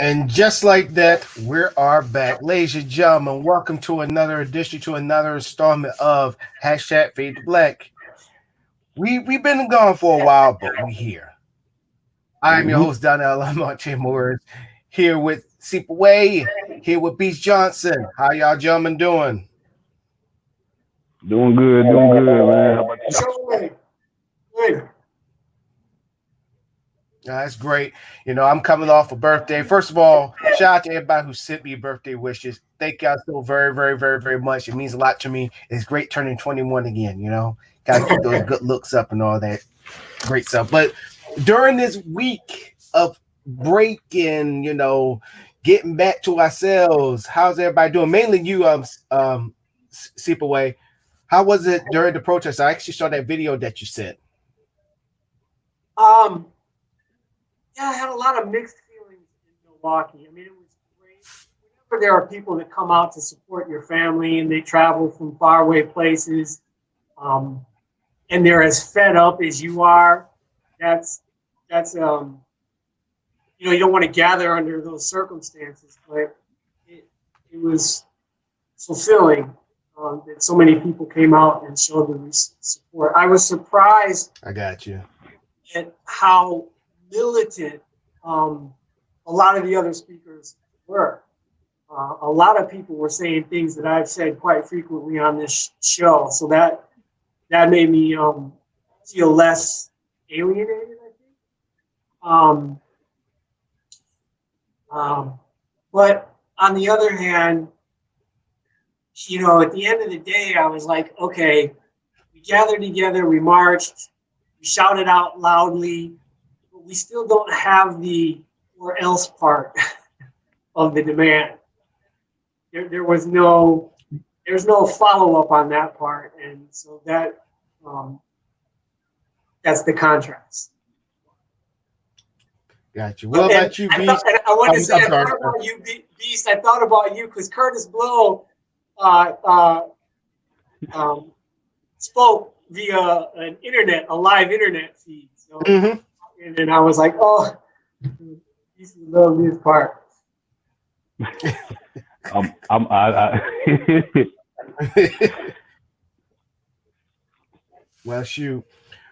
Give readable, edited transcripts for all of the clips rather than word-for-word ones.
And just like that, we are back. Ladies and gentlemen, welcome to another edition, to another installment of Hashtag Fade to Black. We've been gone for a while, but we here. I'm your Mhm. host, Donnell Lamonte Morris, here with Seep Away, here with Beast Johnson. How y'all gentlemen doing? Doing good, man. How about yourself? Joey, good. That's great. I'm coming off a birthday. First of all, shout out to everybody who sent me birthday wishes. Thank y'all so very, very, very, very much. It means a lot to me. It's great turning 21 again. Gotta keep those good looks up and all that great stuff. But during this week of breaking, getting back to ourselves, how's everybody doing? Mainly you, Seep Away. How was it during the protest? I actually saw that video that you sent. Um, yeah, I had a lot of mixed feelings in Milwaukee. I mean, it was great. Whenever there are people that come out to support your family and they travel from faraway places, um, and they're as fed up as you are, that's you don't want to gather under those circumstances, but it, it was fulfilling that so many people came out and showed the support. I was surprised I got you. at how militant um, a lot of the other speakers were. A lot of people were saying things that I've said quite frequently on this show, so that made me feel less alienated, I think. Um, but on the other hand, at the end of the day, I was like, okay, we gathered together, we marched, we shouted out loudly, but we still don't have the or else part of the demand. There's no follow up on that part, and so um, that's the contrast. Got you. What But and about you, I thought, Beast? and I want to say, I'm I sorry. thought about you, Beast. I thought about you because Curtis Blow uh, uh, um, spoke via a live internet feed. So, Mm-hmm. and then I was like, oh, this is love this part. I Well, shoot.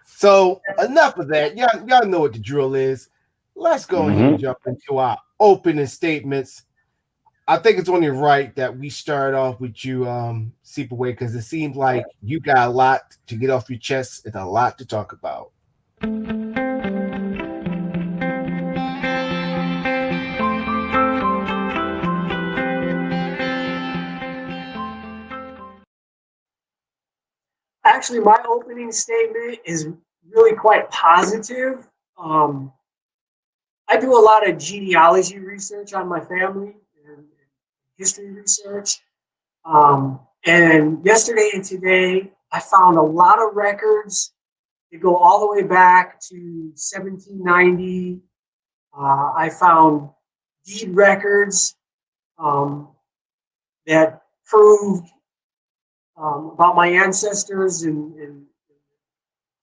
So enough of that. Y'all know what the drill is. Let's go ahead and Mhm. jump into our opening statements. I think it's only right that we start off with you, Seep Away, because it seems like you got a lot to get off your chest and a lot to talk about. Actually, my opening statement is really quite positive. Um, I do a lot of genealogy research on my family and history research. And yesterday and today, I found a lot of records that go all the way back to 1790. I found deed records um, that proved about my ancestors and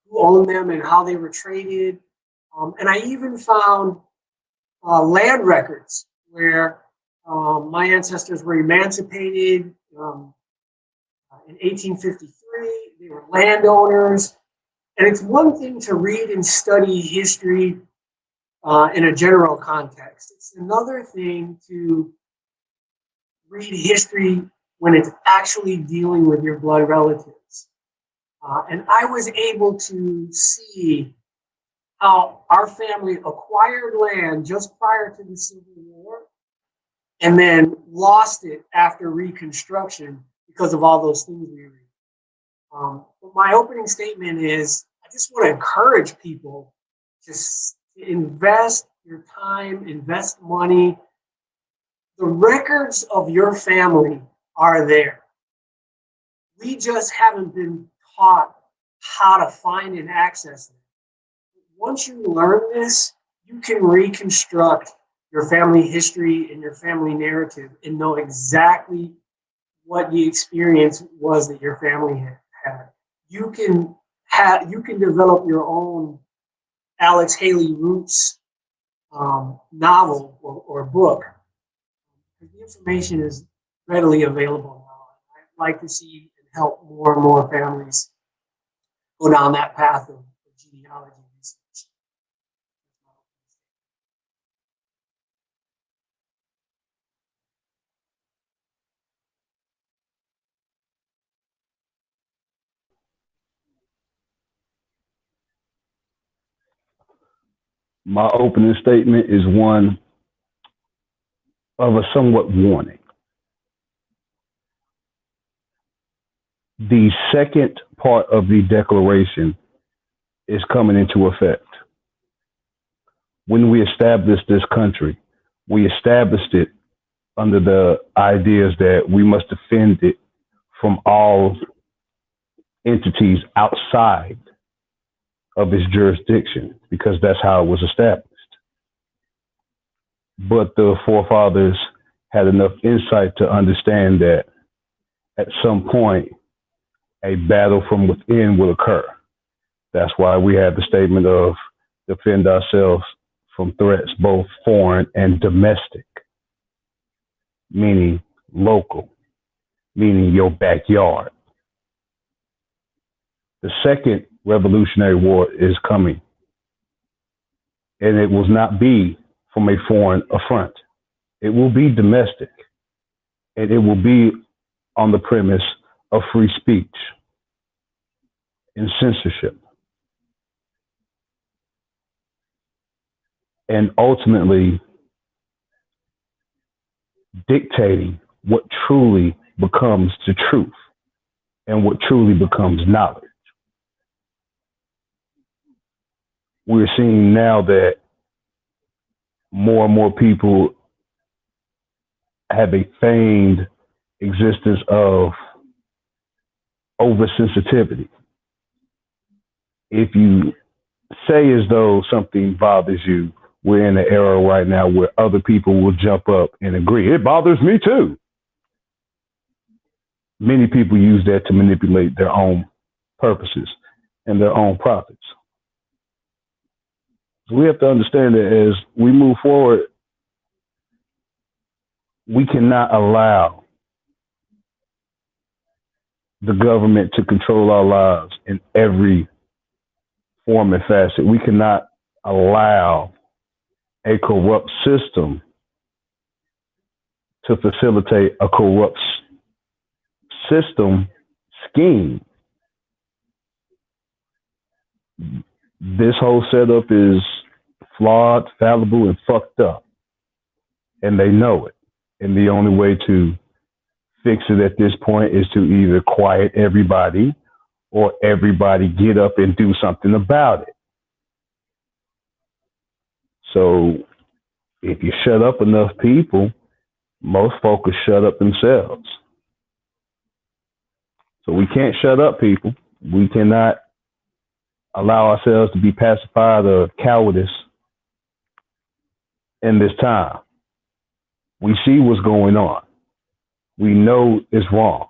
who owned them and how they were traded. And I even found land records where my ancestors were emancipated in 1853. They were landowners. And it's one thing to read and study history in a general context. It's another thing to read history when it's actually dealing with your blood relatives. And I was able to see how our family acquired land just prior to the Civil War and then lost it after Reconstruction because of all those things we read. But my opening statement is I just want to encourage people to invest your time, invest money. The records of your family are there. We just haven't been taught how to find and access them. Once you learn this, you can reconstruct your family history and your family narrative and know exactly what the experience was that your family had. You can develop your own Alex Haley roots novel or book. The information is readily available now. I'd like to see and help more and more families go down that path of genealogy research. My opening statement is one of a somewhat warning. The second part of the Declaration is coming into effect. When we established this country, we established it under the ideas that we must defend it from all entities outside of its jurisdiction, because that's how it was established. But the forefathers had enough insight to understand that at some point, a battle from within will occur. That's why we have the statement of defend ourselves from threats, both foreign and domestic, meaning local, meaning your backyard. The second Revolutionary War is coming, and it will not be from a foreign affront. It will be domestic, and it will be on the premise of free speech and censorship. And ultimately dictating what truly becomes the truth and what truly becomes knowledge. We're seeing now that more and more people have a feigned existence of oversensitivity. If you say as though something bothers you, we're in an era right now where other people will jump up and agree. It bothers me too. Many people use that to manipulate their own purposes and their own profits. So we have to understand that as we move forward, we cannot allow the government to control our lives in every form and facet. We cannot allow a corrupt system to facilitate a corrupt system scheme. This whole setup is flawed, fallible, and fucked up. And they know it. And the only way to fix it at this point is to either quiet everybody or everybody get up and do something about it. So if you shut up enough people, most folks will shut up themselves. So we can't shut up people. We cannot allow ourselves to be pacified or cowardice in this time. We see what's going on. We know it's wrong.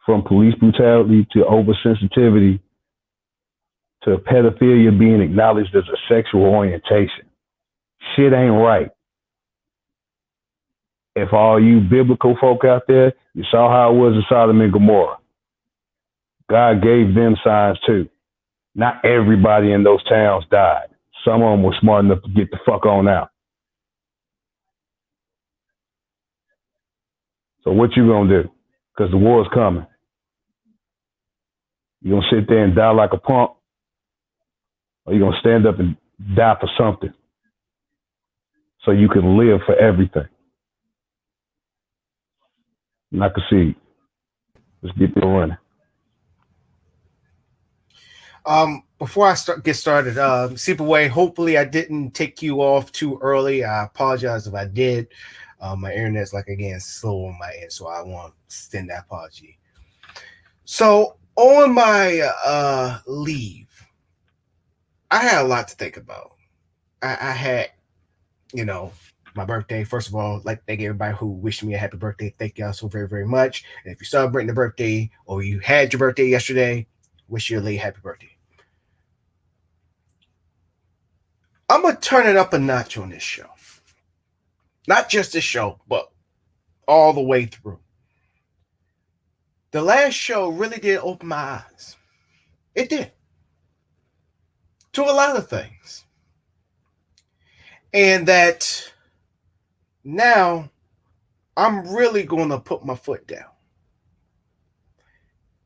From police brutality to oversensitivity to pedophilia being acknowledged as a sexual orientation. Shit ain't right. If all you biblical folk out there, you saw how it was in Sodom and Gomorrah. God gave them signs too. Not everybody in those towns died. Some of them were smart enough to get the fuck on out. So what you gonna do? Because the war's coming. You gonna sit there and die like a punk? Or you gonna stand up and die for something? So you can live for everything. And I can see. Let's get this running. Before I get started, Sleepaway, hopefully I didn't take you off too early. I apologize if I did. My internet's slow on my end, so I want to extend that apology. So on my leave, I had a lot to think about. I had, my birthday. First of all, like thank everybody who wished me a happy birthday. Thank y'all so very, very much. And if you're celebrating a birthday or you had your birthday yesterday, wish you a late happy birthday. I'm going to turn it up a notch on this show. Not just this show, but all the way through. The last show really did open my eyes. It did. To a lot of things. And that now I'm really going to put my foot down.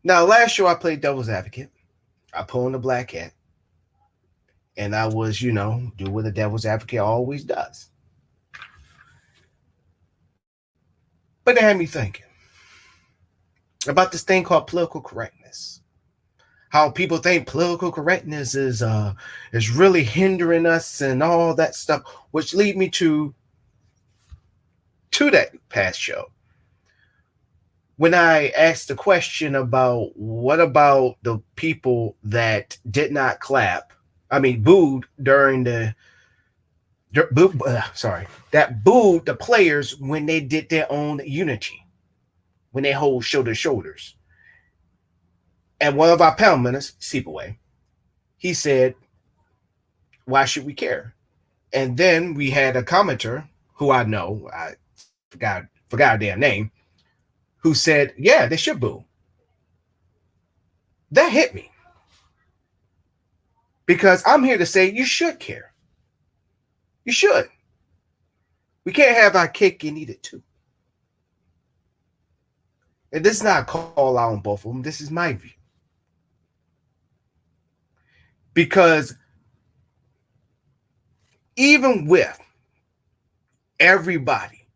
Now, last show I played devil's advocate. I pulled on the black hat. And I was, do what a devil's advocate always does. But it had me thinking about this thing called political correctness. How people think political correctness is really hindering us and all that stuff, which lead me to that past show. When I asked the question about what about the people that did not booed during that booed the players when they did their own unity, when they hold shoulder to shoulders. And one of our panel members, Seepaway, he said, why should we care? And then we had a commenter who I know, I forgot her damn name, who said, yeah, they should boo. That hit me. Because I'm here to say you should care. You should. We can't have our cake and eat it too. And this is not a call out on both of them. This is my view. Because even with everybody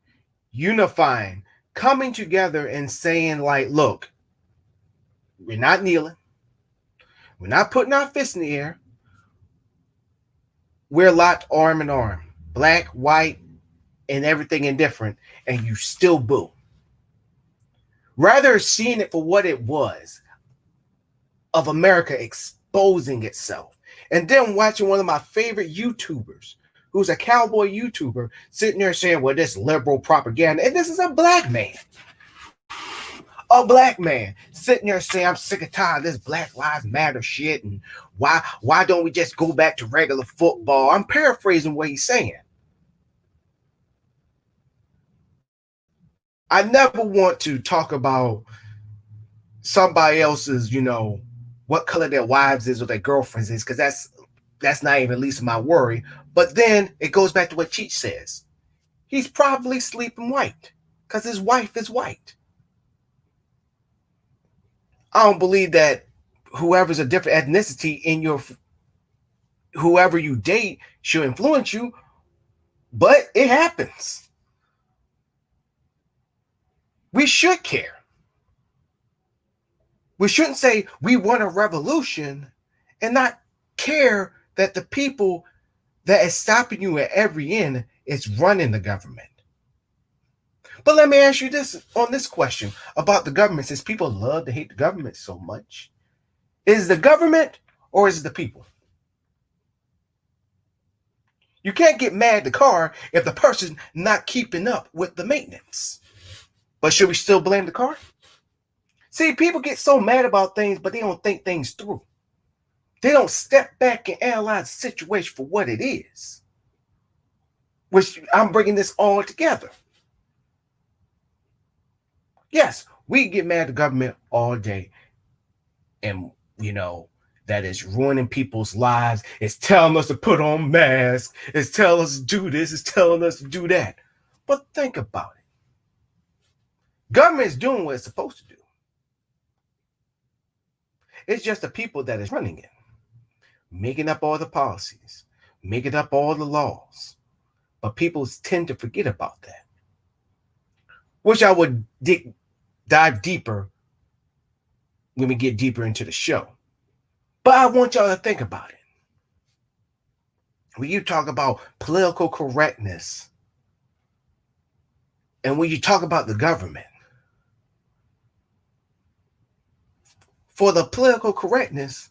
unifying, coming together and saying, like, look, we're not kneeling. We're not putting our fists in the air. We're locked arm in arm, black, white, and everything indifferent, and you still boo. Rather seeing it for what it was, of America exposing itself, and then watching one of my favorite YouTubers, who's a cowboy YouTuber, sitting there saying, well, this liberal propaganda, and this is a black man. A black man sitting there saying, I'm sick and tired of this Black Lives Matter shit, and why don't we just go back to regular football? I'm paraphrasing what he's saying. I never want to talk about somebody else's, what color their wives is or their girlfriends is, because that's not even least of my worry. But then it goes back to what Cheech says. He's probably sleeping white because his wife is white. I don't believe that whoever's a different ethnicity in whoever you date should influence you, but it happens. We should care. We shouldn't say we want a revolution and not care that the people that is stopping you at every end is running the government. But let me ask you this on this question about the government, since people love to hate the government so much. Is the government or is it the people? You can't get mad at the car if the person's not keeping up with the maintenance. But should we still blame the car? See, people get so mad about things, but they don't think things through. They don't step back and analyze the situation for what it is. Which I'm bringing this all together. Yes, we get mad at the government all day. And, that is ruining people's lives. It's telling us to put on masks. It's telling us to do this. It's telling us to do that. But think about it. Government is doing what it's supposed to do. It's just the people that is running it, making up all the policies, making up all the laws. But people tend to forget about that. Which I would dive deeper when we get deeper into the show. But I want y'all to think about it. When you talk about political correctness, and when you talk about the government, for the political correctness,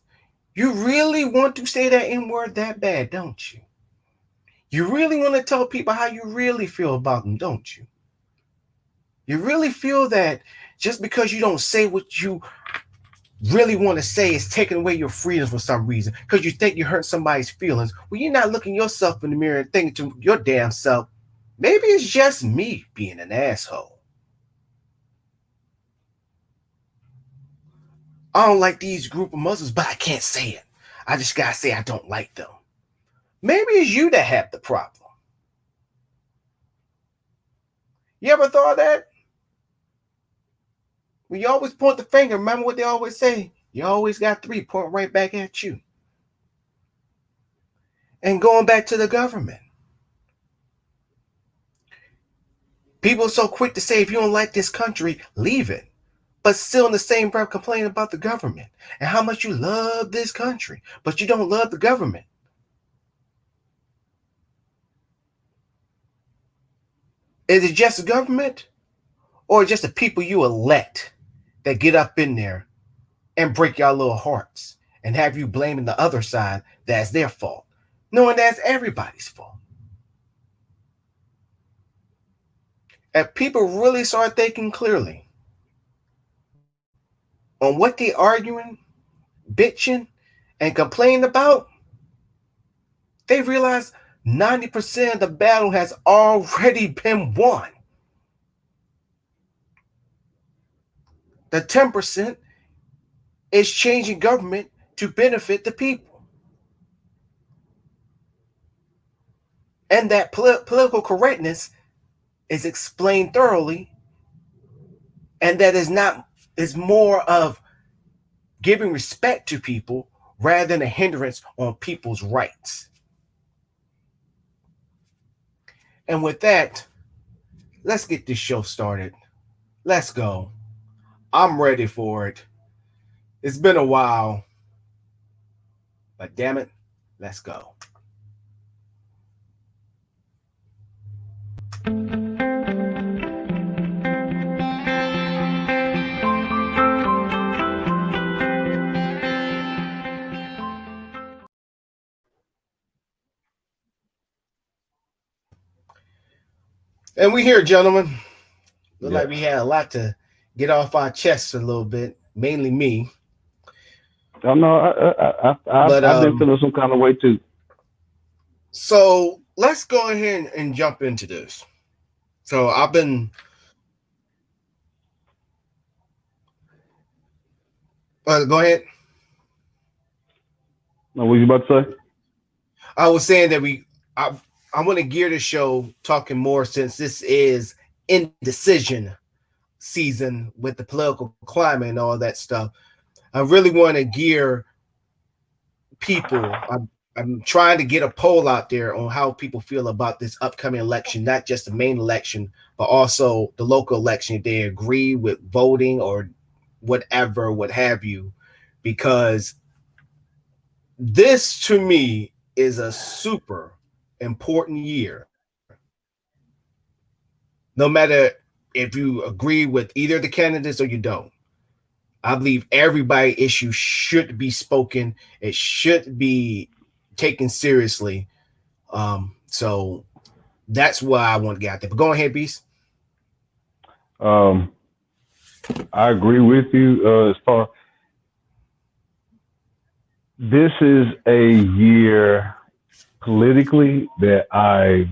you really want to say that N-word that bad, don't you? You really want to tell people how you really feel about them, don't you? You really feel that just because you don't say what you really want to say is taking away your freedoms for some reason because you think you hurt somebody's feelings. Well, you're not looking yourself in the mirror and thinking to your damn self, maybe it's just me being an asshole. I don't like these group of Muslims, but I can't say it. I just gotta say I don't like them. Maybe it's you that have the problem. You ever thought of that? When you always point the finger, remember what they always say? You always got three pointing right back at you. And going back to the government. People are so quick to say, if you don't like this country, leave it. But still in the same breath complaining about the government and how much you love this country, but you don't love the government. Is it just the government or just the people you elect that get up in there and break your little hearts and have you blaming the other side that's their fault, knowing that's everybody's fault? If people really start thinking clearly on what they're arguing, bitching, and complaining about, they realize 90% of the battle has already been won. The 10% is changing government to benefit the people. And that political correctness is explained thoroughly, and that is more of giving respect to people rather than a hindrance on people's rights. And with that, let's get this show started. Let's go. I'm ready for it. It's been a while, but damn it, let's go. And we here, gentlemen. Look like we had a lot to get off our chests a little bit, mainly me. I know. I've been feeling some kind of way too. So let's go ahead and jump into this. So I've been. Go ahead. What were you about to say? I was saying that I want to gear the show talking more since this is indecision season with the political climate and all that stuff. I really want to gear people. I'm trying to get a poll out there on how people feel about this upcoming election, not just the main election, but also the local election. If they agree with voting or whatever, what have you, because this to me is a super important year. No matter if you agree with either of the candidates or you don't, I believe everybody's issue should be spoken. It should be taken seriously. So that's why I want to get out there. But go ahead, Beast. I agree with you. As far this is a year politically that I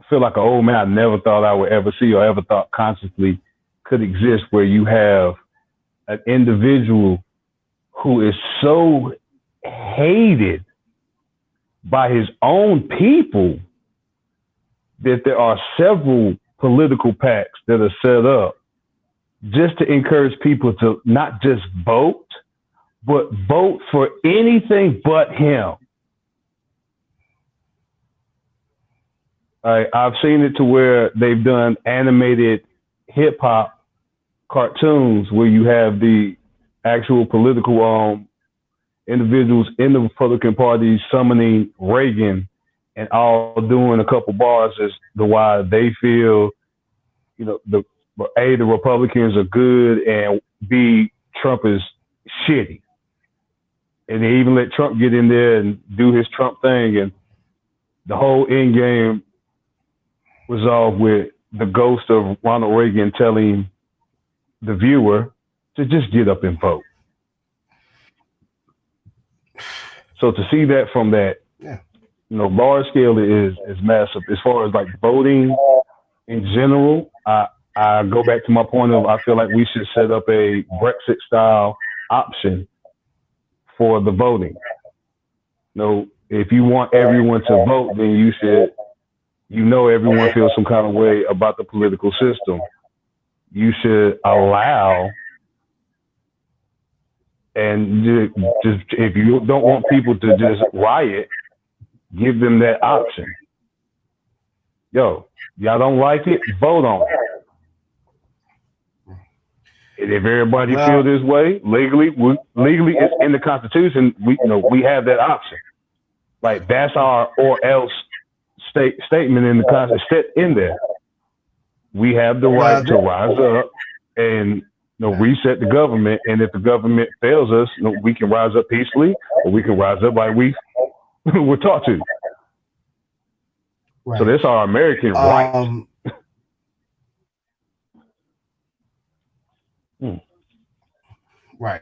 feel like an old man I never thought I would ever see or ever thought consciously could exist, where you have an individual who is so hated by his own people that there are several political PACs that are set up just to encourage people to not just vote, but vote for anything but him. I've seen it to where they've done animated hip hop cartoons where you have the actual political individuals in the Republican Party summoning Reagan and all doing a couple bars as to why they feel, the Republicans are good, and B, Trump is shitty. And they even let Trump get in there and do his Trump thing, and the whole end game resolved with the ghost of Ronald Reagan telling the viewer to just get up and vote. So to see that from that, Yeah. large scale is massive. As far as like voting in general, I go back to my point of I feel like we should set up a Brexit style option for the voting. If you want everyone to vote, then you should, everyone feels some kind of way about the political system. You should allow, and just if you don't want people to just riot, give them that option. Y'all don't like it, vote on it. And if everybody feel this way, legally it's in the Constitution. We have that option. Like that's our or else statement in the Constitution set in there. We have the right to rise up and reset the government. And if the government fails us, we can rise up peacefully, or we can rise up like we were taught to. Right. So that's our American right. Right.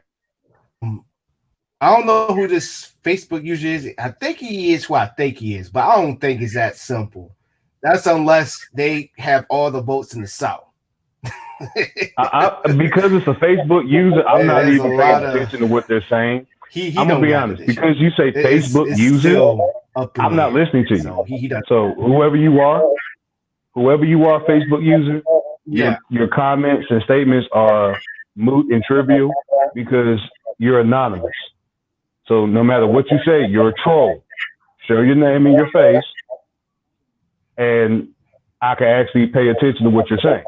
I don't know who this Facebook user is. I think he is who I think he is, but I don't think it's that simple. That's unless they have all the votes in the South. Because it's a Facebook user, I'm not even paying attention to what they're saying. I'm gonna be honest. Because you say Facebook user, I'm not listening to you. So whoever you are, Facebook user, your comments and statements are moot and trivial because you're anonymous. So no matter what you say, you're a troll. Show your name and your face, and I can actually pay attention to what you're saying.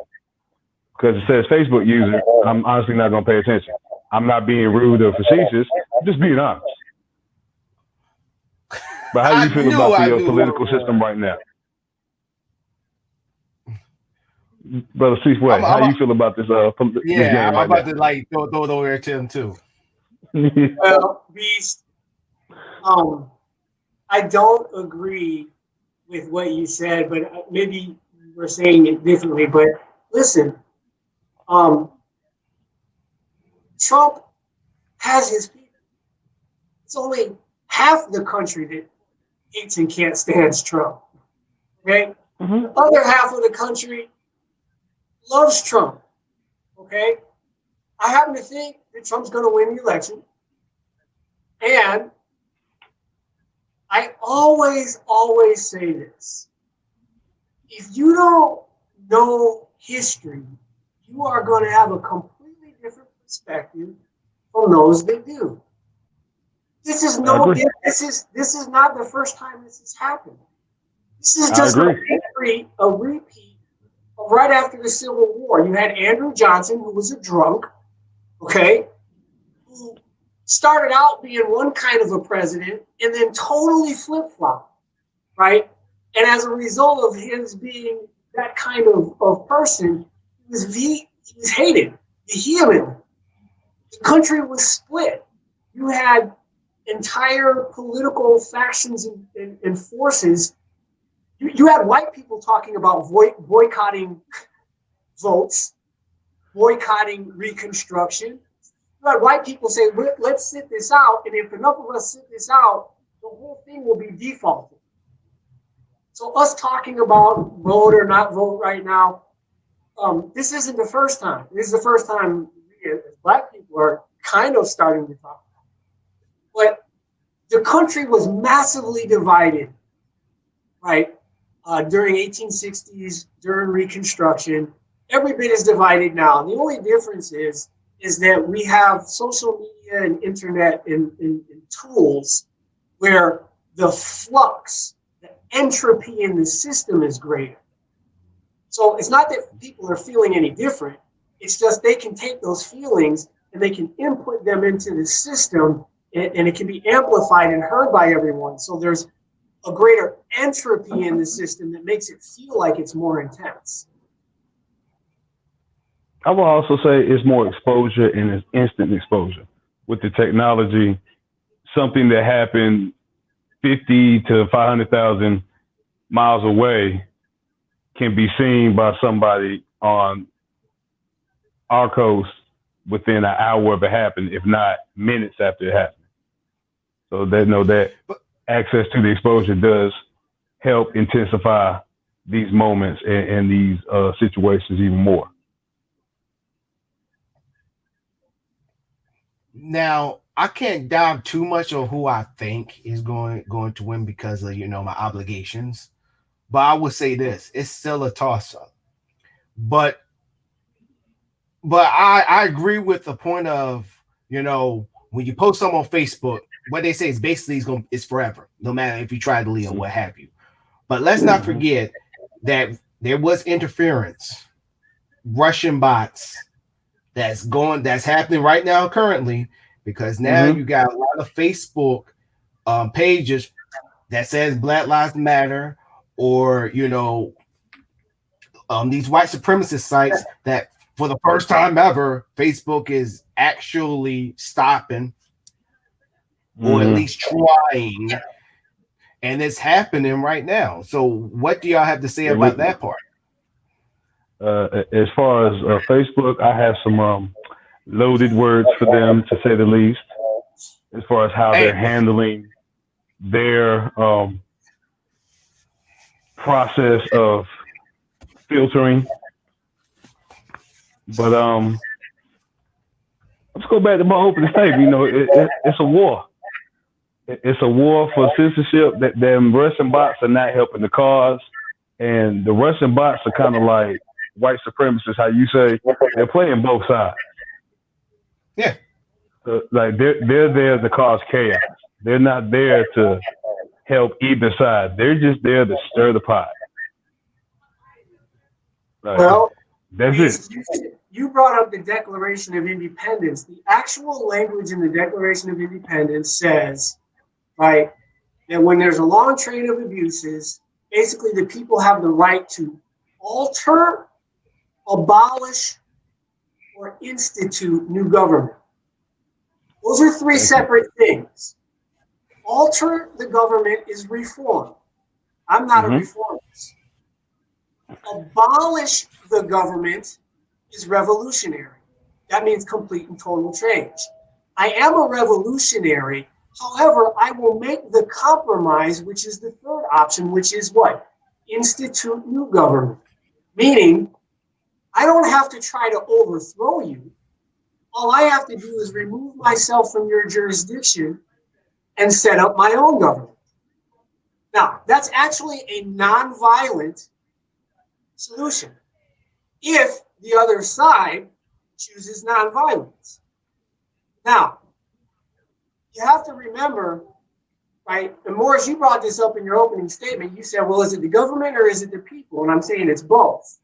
Because it says Facebook user, I'm honestly not going to pay attention. I'm not being rude or facetious. I'm just being honest. But how do you feel about the political system right now? Brother Ceaseway, how do you feel about this? This game I'm about to like throw it over there to him too. Well, Beast, I don't agree with what you said, but maybe we're saying it differently. But listen, Trump has his people. It's only half the country that hates and can't stand Trump. Okay? Mm-hmm. The other half of the country loves Trump. Okay? I happen to think that Trump's going to win the election. And I always say this. If you don't know history, you are going to have a completely different perspective from those that do. This is not the first time this has happened. This is just a repeat of right after the Civil War. You had Andrew Johnson, who was a drunk, okay, who started out being one kind of a president and then totally flip-flopped, right? And as a result of his being that kind of person, he was hated vehemently. The country was split. You had entire political factions and forces. You had white people talking about boycotting votes, boycotting Reconstruction. You had white people say, let's sit this out, and if enough of us sit this out, the whole thing will be defaulted. So us talking about vote or not vote right now, this isn't the first time. This is the first time Black people are kind of starting to talk about it. But the country was massively divided, right? During 1860s, during Reconstruction. Every bit is divided now. The only difference is that we have social media and internet and tools where the flux, the entropy in the system is greater. So it's not that people are feeling any different. It's just they can take those feelings and they can input them into the system, and it can be amplified and heard by everyone. So there's a greater entropy in the system that makes it feel like it's more intense. I will also say it's more exposure and it's instant exposure. With the technology, something that happened 50 to 500,000 miles away can be seen by somebody on our coast within an hour of it happened, if not minutes after it happened. So they know that access to the exposure does help intensify these moments and these situations even more. Now, I can't dive too much on who I think is going to win because of my obligations, but I would say this: it's still a toss up. But I agree with the point of when you post something on Facebook, what they say is basically it's forever, no matter if you try to leave or what have you. But let's not forget that there was interference, Russian bots that's happening right now currently, because now you got a lot of Facebook pages that says Black Lives Matter, or these white supremacist sites that for the first time ever Facebook is actually stopping or at least trying, and it's happening right now. So what do y'all have to say about that part? As far as Facebook, I have some loaded words for them, to say the least, as far as how they're handling their process of filtering. But let's go back to my opening statement. It's a war. It's a war for censorship. That them Russian bots are not helping the cause, and the Russian bots are kind of like white supremacists. How you say they're playing both sides. Yeah, like they're there to cause chaos. They're not there to help either side. They're just there to stir the pot. Well, that's it. You brought up the Declaration of Independence. The actual language in the Declaration of Independence says, right, that when there's a long train of abuses, basically the people have the right to alter, abolish, or institute new government. Those are three separate things. Alter the government is reform. I'm not a reformist. Abolish the government is revolutionary. That means complete and total change. I am a revolutionary. However, I will make the compromise, which is the third option, which is what? Institute new government. Meaning, I don't have to try to overthrow you. All I have to do is remove myself from your jurisdiction and set up my own government. Now, that's actually a nonviolent solution if the other side chooses nonviolence. Now, you have to remember, right, and Morris, you brought this up in your opening statement. You said, well, is it the government or is it the people? And I'm saying it's both.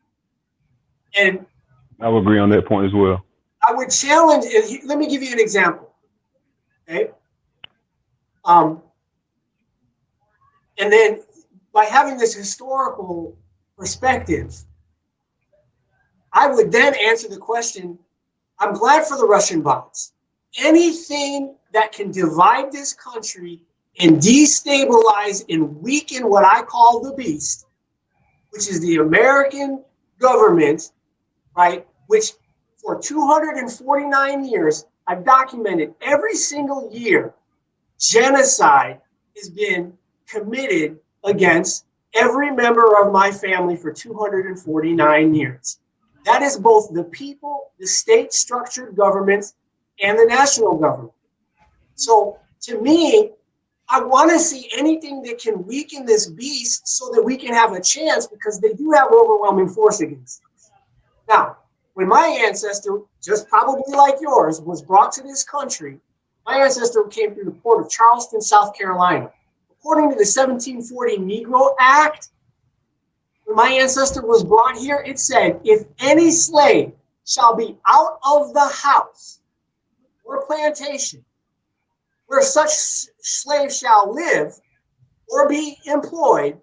And I would agree on that point as well. I would challenge, let me give you an example. Okay. And then by having this historical perspective, I would then answer the question, I'm glad for the Russian bots. Anything that can divide this country and destabilize and weaken what I call the beast, which is the American government, right, which for 249 years, I've documented every single year, genocide has been committed against every member of my family for 249 years. That is both the people, the state-structured governments, and the national government. So to me, I want to see anything that can weaken this beast so that we can have a chance, because they do have overwhelming force against us. Now, when my ancestor, just probably like yours, was brought to this country, my ancestor came through the port of Charleston, South Carolina. According to the 1740 Negro Act, when my ancestor was brought here, it said, if any slave shall be out of the house or plantation where such slave shall live or be employed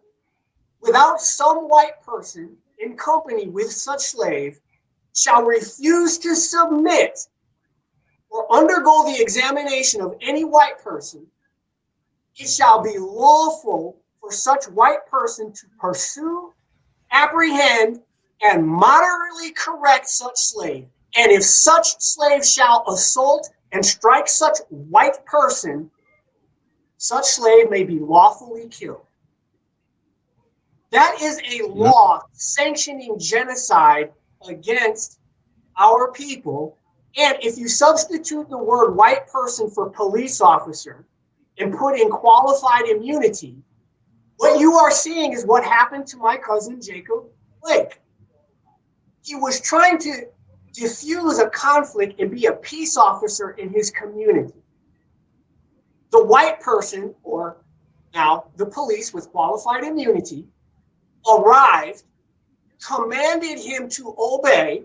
without some white person in company with such slave, shall refuse to submit or undergo the examination of any white person, it shall be lawful for such white person to pursue, apprehend, and moderately correct such slave. And if such slave shall assault and strike such white person, such slave may be lawfully killed. That is a law sanctioning genocide against our people. And if you substitute the word white person for police officer and put in qualified immunity, what you are seeing is what happened to my cousin Jacob Blake. He was trying to diffuse a conflict and be a peace officer in his community. The white person, or now the police with qualified immunity, arrived, commanded him to obey,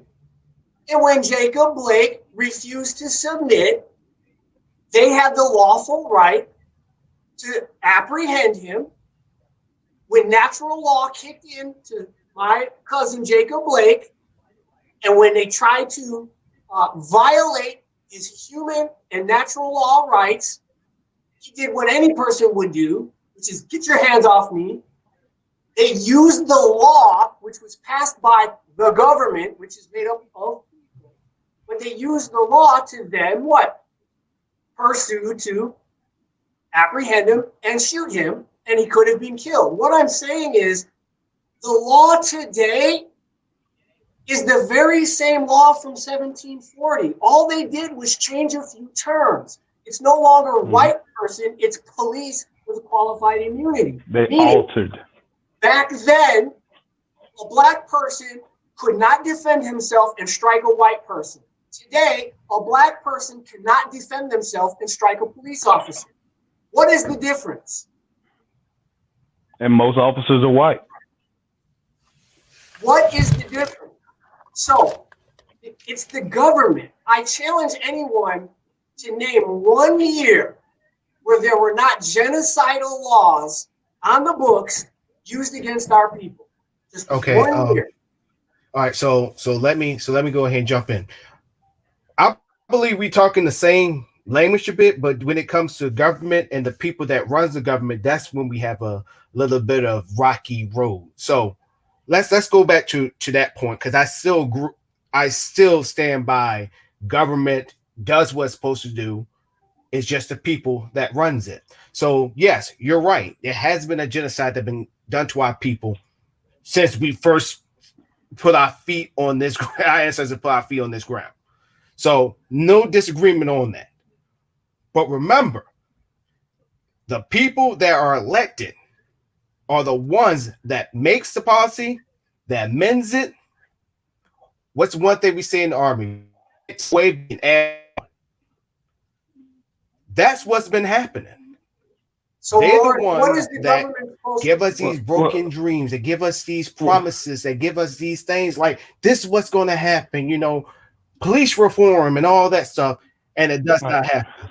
and when Jacob Blake refused to submit, they had the lawful right to apprehend him. When natural law kicked in to my cousin Jacob Blake, and when they tried to violate his human and natural law rights, he did what any person would do, which is get your hands off me. They used the law, which was passed by the government, which is made up of people, but they used the law to then what? Pursue to apprehend him and shoot him, and he could have been killed. What I'm saying is the law today is the very same law from 1740. All they did was change a few terms. It's no longer white person, it's police with qualified immunity. They Meaning, altered. back then, a black person could not defend himself and strike a white person. Today, a black person cannot defend themselves and strike a police officer. What is the difference? And most officers are white. What is the difference? So, it's the government. I challenge anyone to name 1 year where there were not genocidal laws on the books used against our people. Just Okay. 1 year. All right. So let me go ahead and jump in. I believe we talking the same language a bit, but when it comes to government and the people that runs the government, that's when we have a little bit of rocky road. So let's go back to that point, because I still stand by government does what it's supposed to do. It's just the people that runs it. So yes, you're right. There has been a genocide that's been done to our people since we first put our feet on this. Our ancestors put our feet on this ground. So no disagreement on that. But remember, the people that are elected are the ones that makes the policy, that amends it. What's one thing we say in the army? It's waving. That's what's been happening. So They're Lord, the ones what is the that government supposed give to us do? these broken dreams. They give us these promises. They give us these things like this is what's going to happen, police reform and all that stuff, and it does not happen.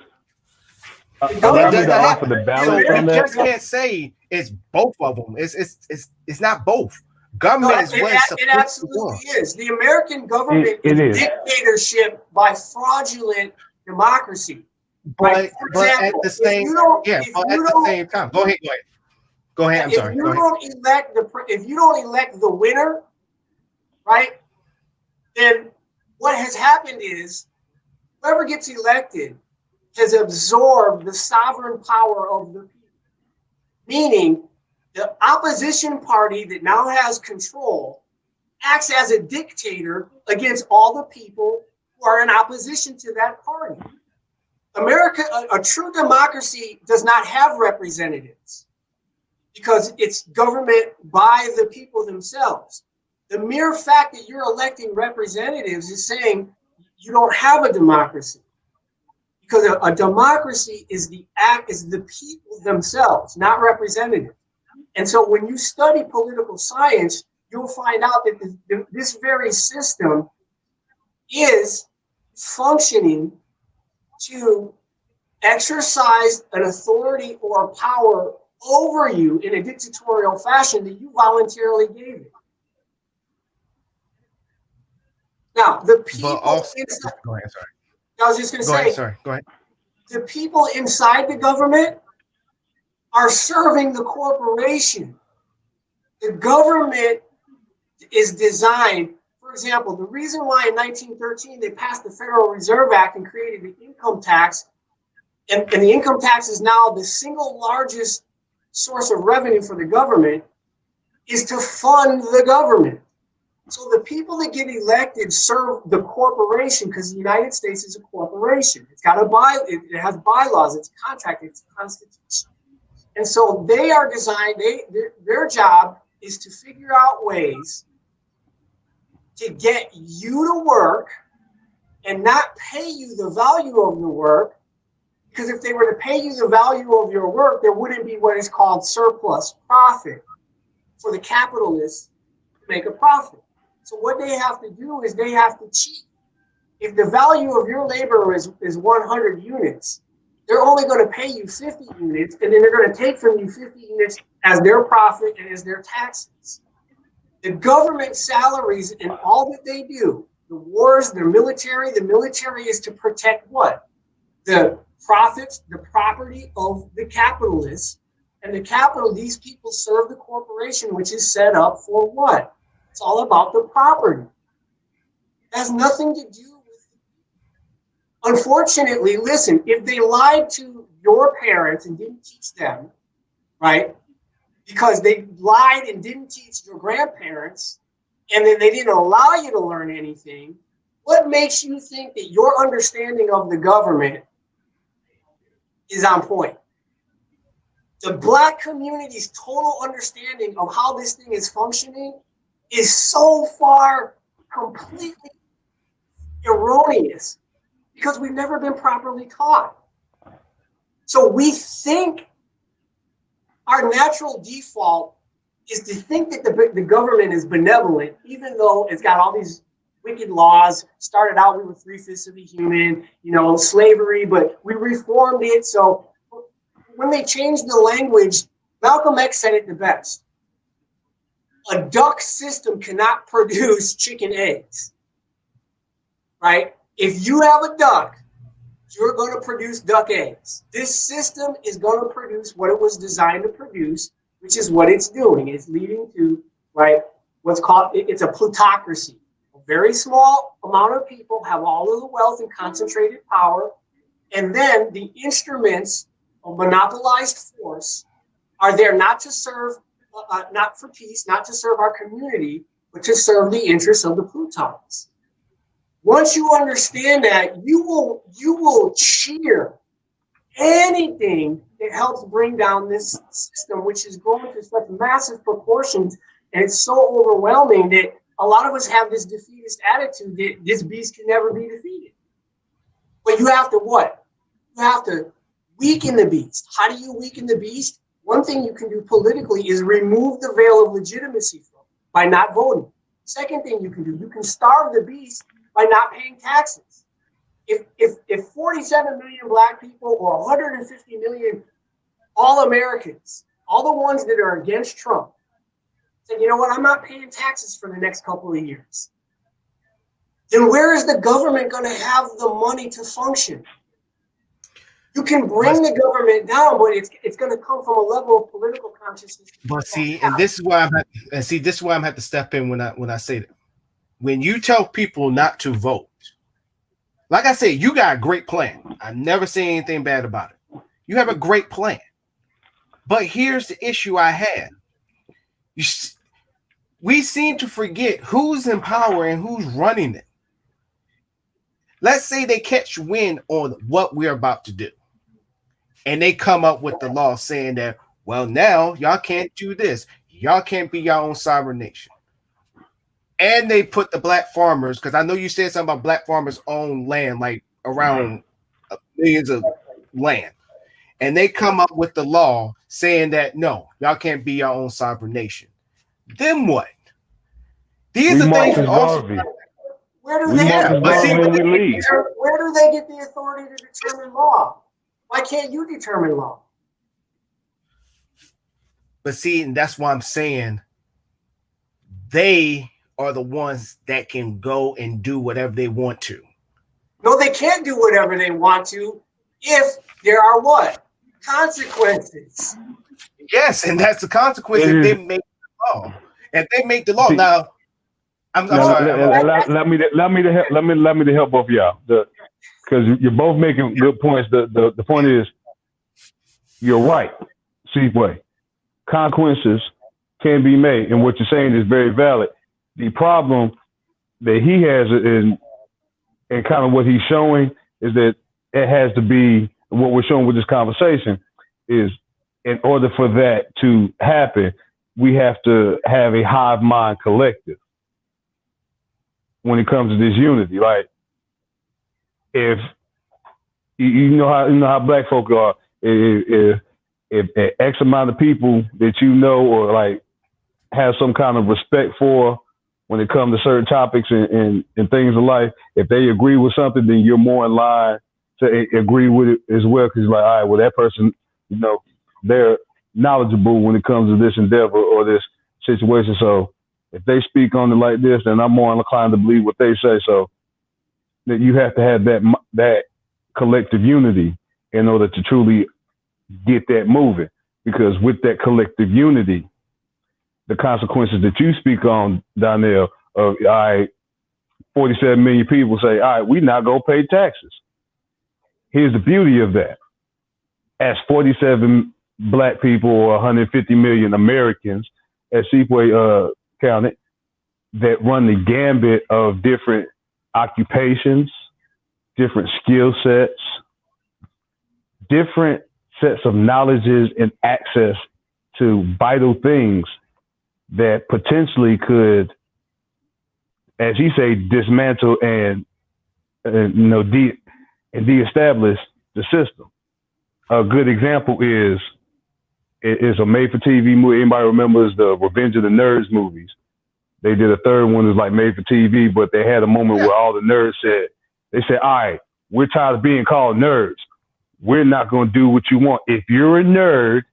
Allow me to offer the balance So on you that. just can't say it's both of them. It's not both. Government is what it's it absolutely is. The American government It is is. dictatorship by fraudulent democracy. But Right? For but at example, the same time, go ahead. I'm sorry. If you don't elect the winner, right? Then what has happened is whoever gets elected has absorbed the sovereign power of the people. Meaning the opposition party that now has control acts as a dictator against all the people who are in opposition to that party. America, a true democracy does not have representatives because it's government by the people themselves. The mere fact that you're electing representatives is saying you don't have a democracy, because a democracy is the people themselves, not representatives. And so when you study political science, you'll find out that this very system is functioning to exercise an authority or power over you in a dictatorial fashion that you voluntarily gave it. Now, the people inside, go ahead, sorry. I was just going to say, go ahead. The people inside the government are serving the corporation. The government is designed, for example, the reason why in 1913 they passed the Federal Reserve Act and created the income tax and the income tax is now the single largest source of revenue for the government, is to fund the government. So the people that get elected serve the corporation, because the United States is a corporation. It has bylaws, it's a contract, it's a constitution. And so they are designed, their job is to figure out ways to get you to work and not pay you the value of the work. Because if they were to pay you the value of your work, there wouldn't be what is called surplus profit for the capitalists to make a profit. So what they have to do is they have to cheat. If the value of your labor is 100 units, they're only going to pay you 50 units, and then they're going to take from you 50 units as their profit and as their taxes. The government salaries and all that they do, the wars, the military is to protect what? The profits, the property of the capitalists. And the capital, these people serve the corporation, which is set up for what? It's all about the property. It has nothing to do with. Unfortunately, listen, if they lied to your parents and didn't teach them, right? Because they lied and didn't teach your grandparents, and then they didn't allow you to learn anything, what makes you think that your understanding of the government is on point? The Black community's total understanding of how this thing is functioning is so far completely erroneous because we've never been properly taught. So we think our natural default is to think that the government is benevolent, even though it's got all these wicked laws. Started out, we were 3/5 of a human, slavery, but we reformed it. So when they changed the language, Malcolm X said it the best. A duck system cannot produce chicken eggs, right? If you have a duck, you're going to produce duck eggs. This system is going to produce what it was designed to produce, which is what it's doing. It's leading to, right, it's a plutocracy. A very small amount of people have all of the wealth and concentrated power, and then the instruments of monopolized force are there not to serve, not for peace, not to serve our community, but to serve the interests of the plutons. Once you understand that, you will cheer anything that helps bring down this system, which is growing to such massive proportions, and it's so overwhelming that a lot of us have this defeatist attitude that this beast can never be defeated. But you have to what? You have to weaken the beast. How do you weaken the beast? One thing you can do politically is remove the veil of legitimacy from it by not voting. Second thing you can do, you can starve the beast by not paying taxes. If 47 million Black people or 150 million all Americans, all the ones that are against Trump, said, you know what, I'm not paying taxes for the next couple of years, then where is the government going to have the money to function? You can bring the government down, but it's going to come from a level of political consciousness. But see, and this is why I'm have to step in when I say that. When you tell people not to vote, like I said, you got a great plan. I never say anything bad about it. You have a great plan. But here's the issue I have. We seem to forget who's in power and who's running it. Let's say they catch wind on what we're about to do. And they come up with the law saying that, well, now y'all can't do this. Y'all can't be your own sovereign nation. And they put the Black farmers, because I know you said something about Black farmers own land, like around millions of land. And they come up with the law saying that, no, y'all can't be your own sovereign nation. Then what? These are things also. Where do they get the authority to determine law? Why can't you determine law? But see, and that's why I'm saying they are the ones that can go and do whatever they want to. No, they can't do whatever they want to if there are what? Consequences. Yes, and that's the consequence if they make the law. If they make the law, now I'm sorry. Let me to help both of y'all. because you're both making good points. The point is, you're right, Seaway. Consequences can be made, and what you're saying is very valid. The problem that he has is, and kind of what he's showing is that it has to be, what we're showing with this conversation is, in order for that to happen, we have to have a hive mind collective when it comes to this unity. Like, if you know how black folk are, if X amount of people that you know or like have some kind of respect for when it comes to certain topics and things of life, if they agree with something, then you're more in line to agree with it as well. Because like, all right, well, that person, you know, they're knowledgeable when it comes to this endeavor or this situation. So if they speak on it like this, then I'm more inclined to believe what they say. So that you have to have that collective unity in order to truly get that moving. Because with that collective unity, the consequences that you speak on, Donnell, of all right, 47 million people say, all right, we not gonna pay taxes. Here's the beauty of that. As 47 black people or 150 million Americans, as Seaway counted, that run the gambit of different occupations, different skill sets, different sets of knowledges and access to vital things that potentially could, as you say, dismantle and de-establish the system. A good example is a made-for-TV movie. Anybody remembers the Revenge of the Nerds movies? They did a third one that was like made for TV, but they had a moment where all the nerds said, all right, we're tired of being called nerds. We're not going to do what you want. If you're a nerd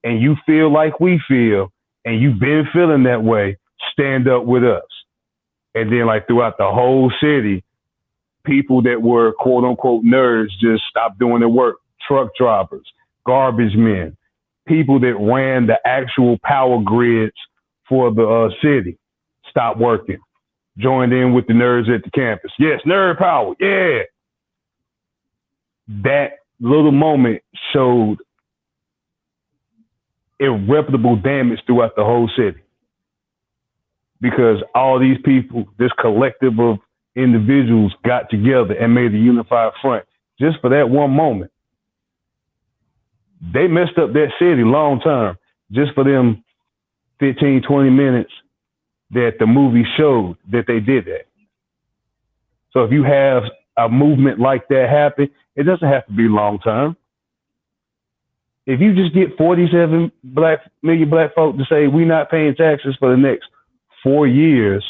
and you feel like we feel and you've been feeling that way, stand up with us. And then like throughout the whole city, people that were quote unquote nerds just stopped doing their work. Truck drivers, garbage men, people that ran the actual power grids for the city stopped working, joined in with the nerds at the campus. Yes, nerd power, yeah. That little moment showed irreparable damage throughout the whole city because all these people, this collective of individuals got together and made a unified front just for that one moment. They messed up that city long term just for them 15, 20 minutes that the movie showed that they did that. So if you have a movement like that happen, it doesn't have to be long term. If you just get 47 million black folk to say we're not paying taxes for the next 4 years,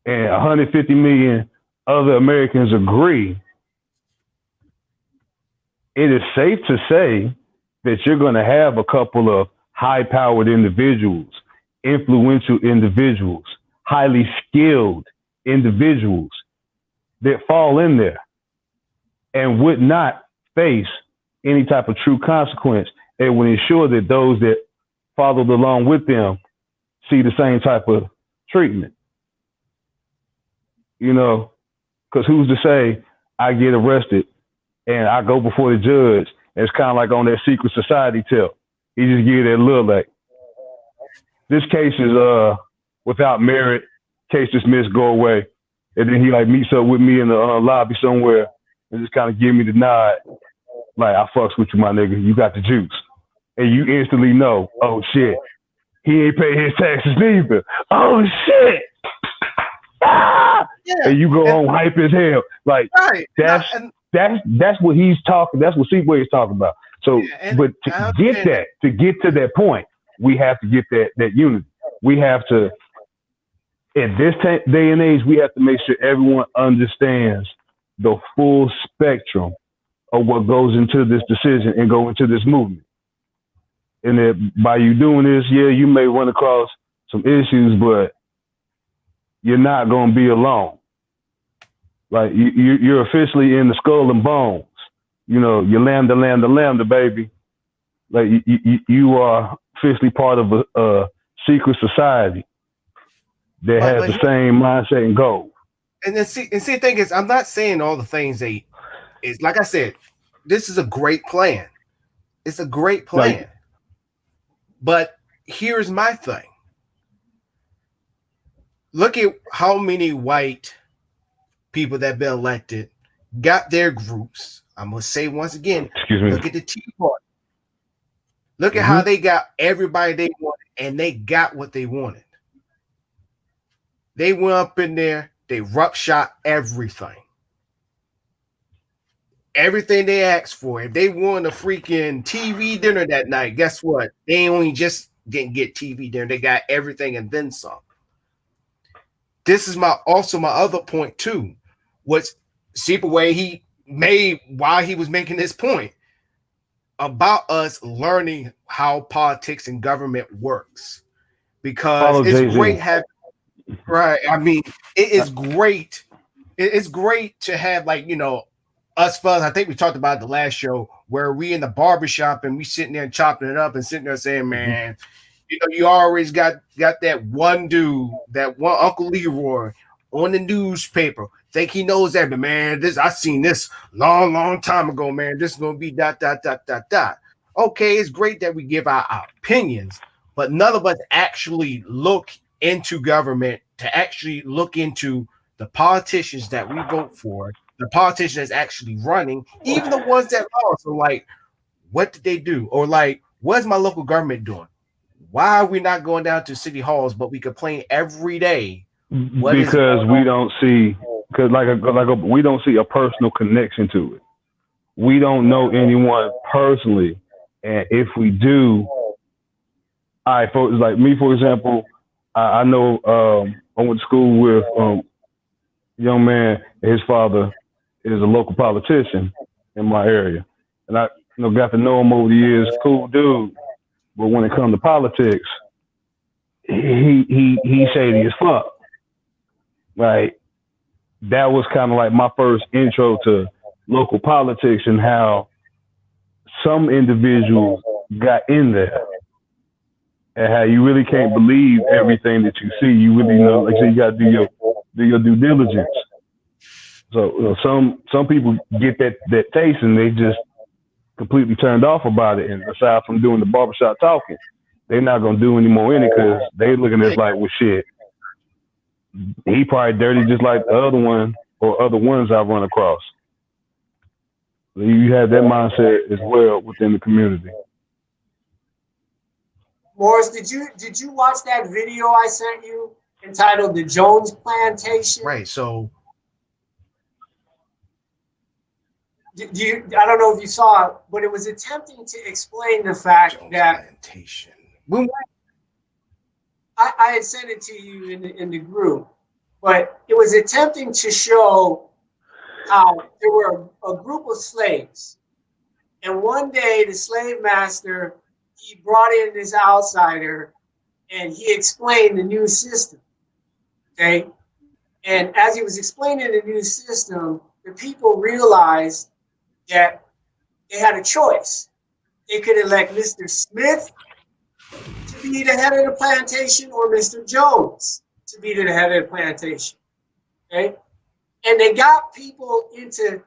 and 150 million other Americans agree, it is safe to say that you're going to have a couple of high-powered individuals, influential individuals, highly skilled individuals that fall in there and would not face any type of true consequence and would ensure that those that followed along with them see the same type of treatment. You know, because who's to say I get arrested and I go before the judge, and it's kind of like on that secret society tip. He just give you that look like, this case is without merit, case dismissed, go away. And then he like meets up with me in the lobby somewhere and just kind of give me the nod. Like, I fucks with you, my nigga. You got the juice. And you instantly know, oh shit, he ain't pay his taxes neither. Oh shit. Ah! Yeah. And you go home hype as hell. Like, right. That's what he's talking. That's what Seaway is talking about. So, but to get to that point, we have to get that unity. We have to, in this day and age, we have to make sure everyone understands the full spectrum of what goes into this decision and go into this movement. And that by you doing this, yeah, you may run across some issues, but you're not going to be alone. Like you're officially in the skull and bones. You know, you're lambda, baby. Like you are officially part of a secret society that has the same mindset and goal. And then see, the thing is, I'm not saying all the things they is like I said, this is a great plan. It's a great plan. Like, but here's my thing. Look at how many white people that have been elected got their groups. I'm gonna say once again, excuse me. look at the Tea Party. Look at how they got everybody they wanted, and they got what they wanted. They went up in there, they shot everything. Everything they asked for. If they wanted a freaking TV dinner that night, guess what? They only just didn't get TV dinner. They got everything and then some. This is my other point too. What's Seepaway he made while he was making this point about us learning how politics and government works. Because it's great having right. I mean, it is great. It's great to have, like, us fellas. I think we talked about it the last show where we in the barbershop and we sitting there and chopping it up and sitting there saying, man, you always got that one dude, that one Uncle Leroy on the newspaper. Think he knows that, but man, I seen this long time ago, man. This is gonna be ... Okay, it's great that we give our opinions, but none of us actually look into government to actually look into the politicians that we vote for, the politicians that's actually running, even the ones that lost. So, like, what did they do? Or, like, what's my local government doing? Why are we not going down to city halls, but we complain every day? Because we don't see, we don't see a personal connection to it. We don't know anyone personally, and if we do, like me, for example, I know I went to school with a young man. His father is a local politician in my area, and I got to know him over the years. Cool dude, but when it comes to politics, he shady as fuck. Like, that was kind of like my first intro to local politics and how some individuals got in there. And how you really can't believe everything that you see. You really like I said, you got to do your due diligence. So some people get that taste and they just completely turned off about it. And aside from doing the barbershop talking, they're not gonna do any more in it because they looking at it like, well, shit, he probably dirty just like the other one or other ones I've run across. So you have that mindset as well within the community. Morris, did you watch that video I sent you entitled "The Jones Plantation"? Right. So, I don't know if you saw it, but it was attempting to explain the fact Jones that Plantation. I had sent it to you in the group, but it was attempting to show how there were a group of slaves, and one day the slave master, he brought in this outsider and he explained the new system. Okay. And as he was explaining the new system, the people realized that they had a choice. They could elect Mr. Smith to be the head of the plantation or Mr. Jones to be the head of the plantation. Okay. And they got people into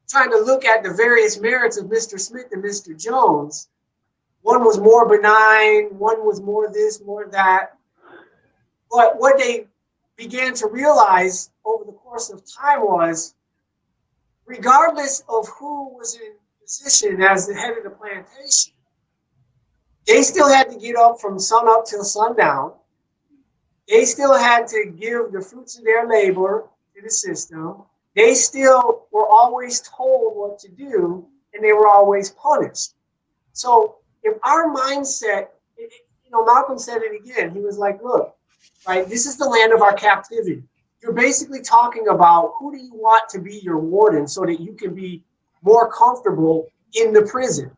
trying to look at the various merits of Mr. Smith and Mr. Jones. One was more benign, one was more this, more that. But what they began to realize over the course of time was, regardless of who was in position as the head of the plantation, they still had to get up from sun up till sundown. They still had to give the fruits of their labor to the system. They still were always told what to do, and they were always punished. So if our mindset, Malcolm said it again. He was like, look, right, this is the land of our captivity. You're basically talking about who do you want to be your warden so that you can be more comfortable in the prison.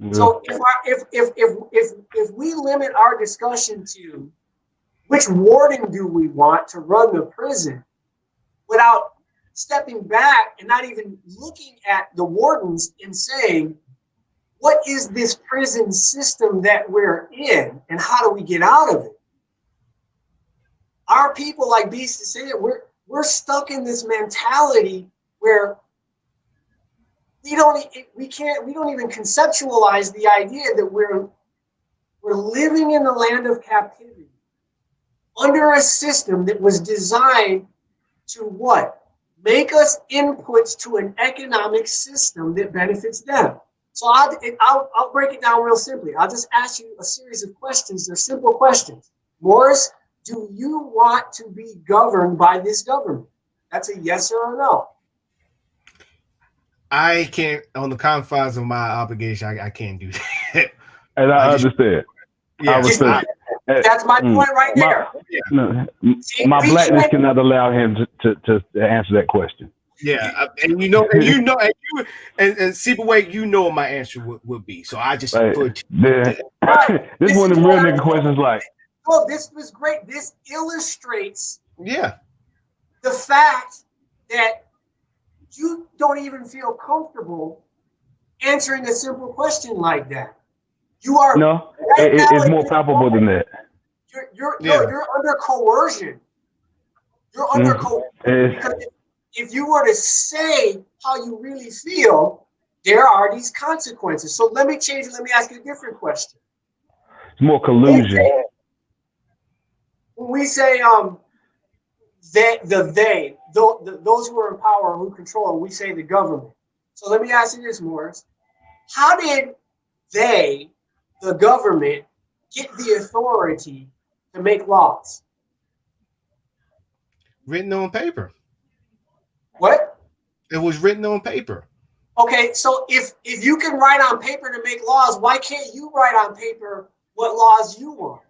Mm-hmm. So if we limit our discussion to which warden do we want to run the prison without stepping back and not even looking at the wardens and saying, what is this prison system that we're in and how do we get out of it? our people, like Beast is saying, we're stuck in this mentality where we don't even conceptualize the idea that we're living in the land of captivity under a system that was designed to what? Make us inputs to an economic system that benefits them. So I'll break it down real simply. I'll just ask you a series of questions. They're simple questions. Morris, do you want to be governed by this government? That's a yes or a no. I can't, on the confines of my obligation, I can't do that. And I understand. Yeah, I respect. That's my point right there. My blackness cannot allow him to answer that question. Yeah, and Seepaway, you know what my answer would be. So I just put this is one of the real nigga questions. Like, oh, this was great. This illustrates the fact that you don't even feel comfortable answering a simple question like that. You are it's more palpable than that. You're under coercion. You're under coercion because if you were to say how you really feel, there are these consequences. So let me change it. Let me ask you a different question. It's more collusion. When we say those who are in power, who control, we say the government. So let me ask you this, Morris. How did they, the government, get the authority to make laws? Written on paper. What? It was written on paper. Okay, so if you can write on paper to make laws, why can't you write on paper what laws you want?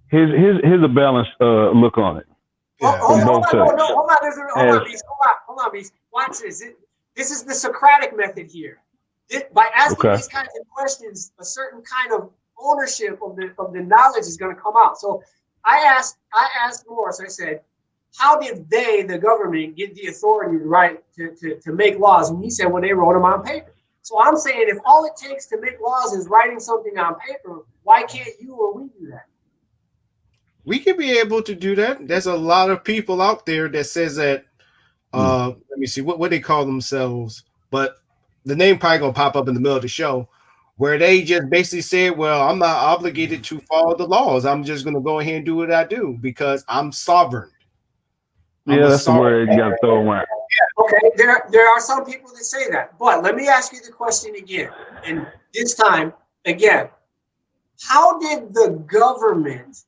Here's a balanced look on it. Yeah. Hold on, Beast. Watch this. This is the Socratic method here. By asking these kinds of questions, a certain kind of ownership of the knowledge is going to come out. So I asked Morris. I said, how did they, the government, get the authority to make laws? And he said, well, they wrote them on paper. So I'm saying, if all it takes to make laws is writing something on paper, why can't you or we do that? We could be able to do that. There's a lot of people out there that says that. Let me see what they call themselves, but the name probably gonna pop up in the middle of the show, where they just basically said, "Well, I'm not obligated to follow the laws. I'm just gonna go ahead and do what I do because I'm sovereign." That's the word you gotta throw around. Okay, there are some people that say that, but let me ask you the question again, and this time again, how did the government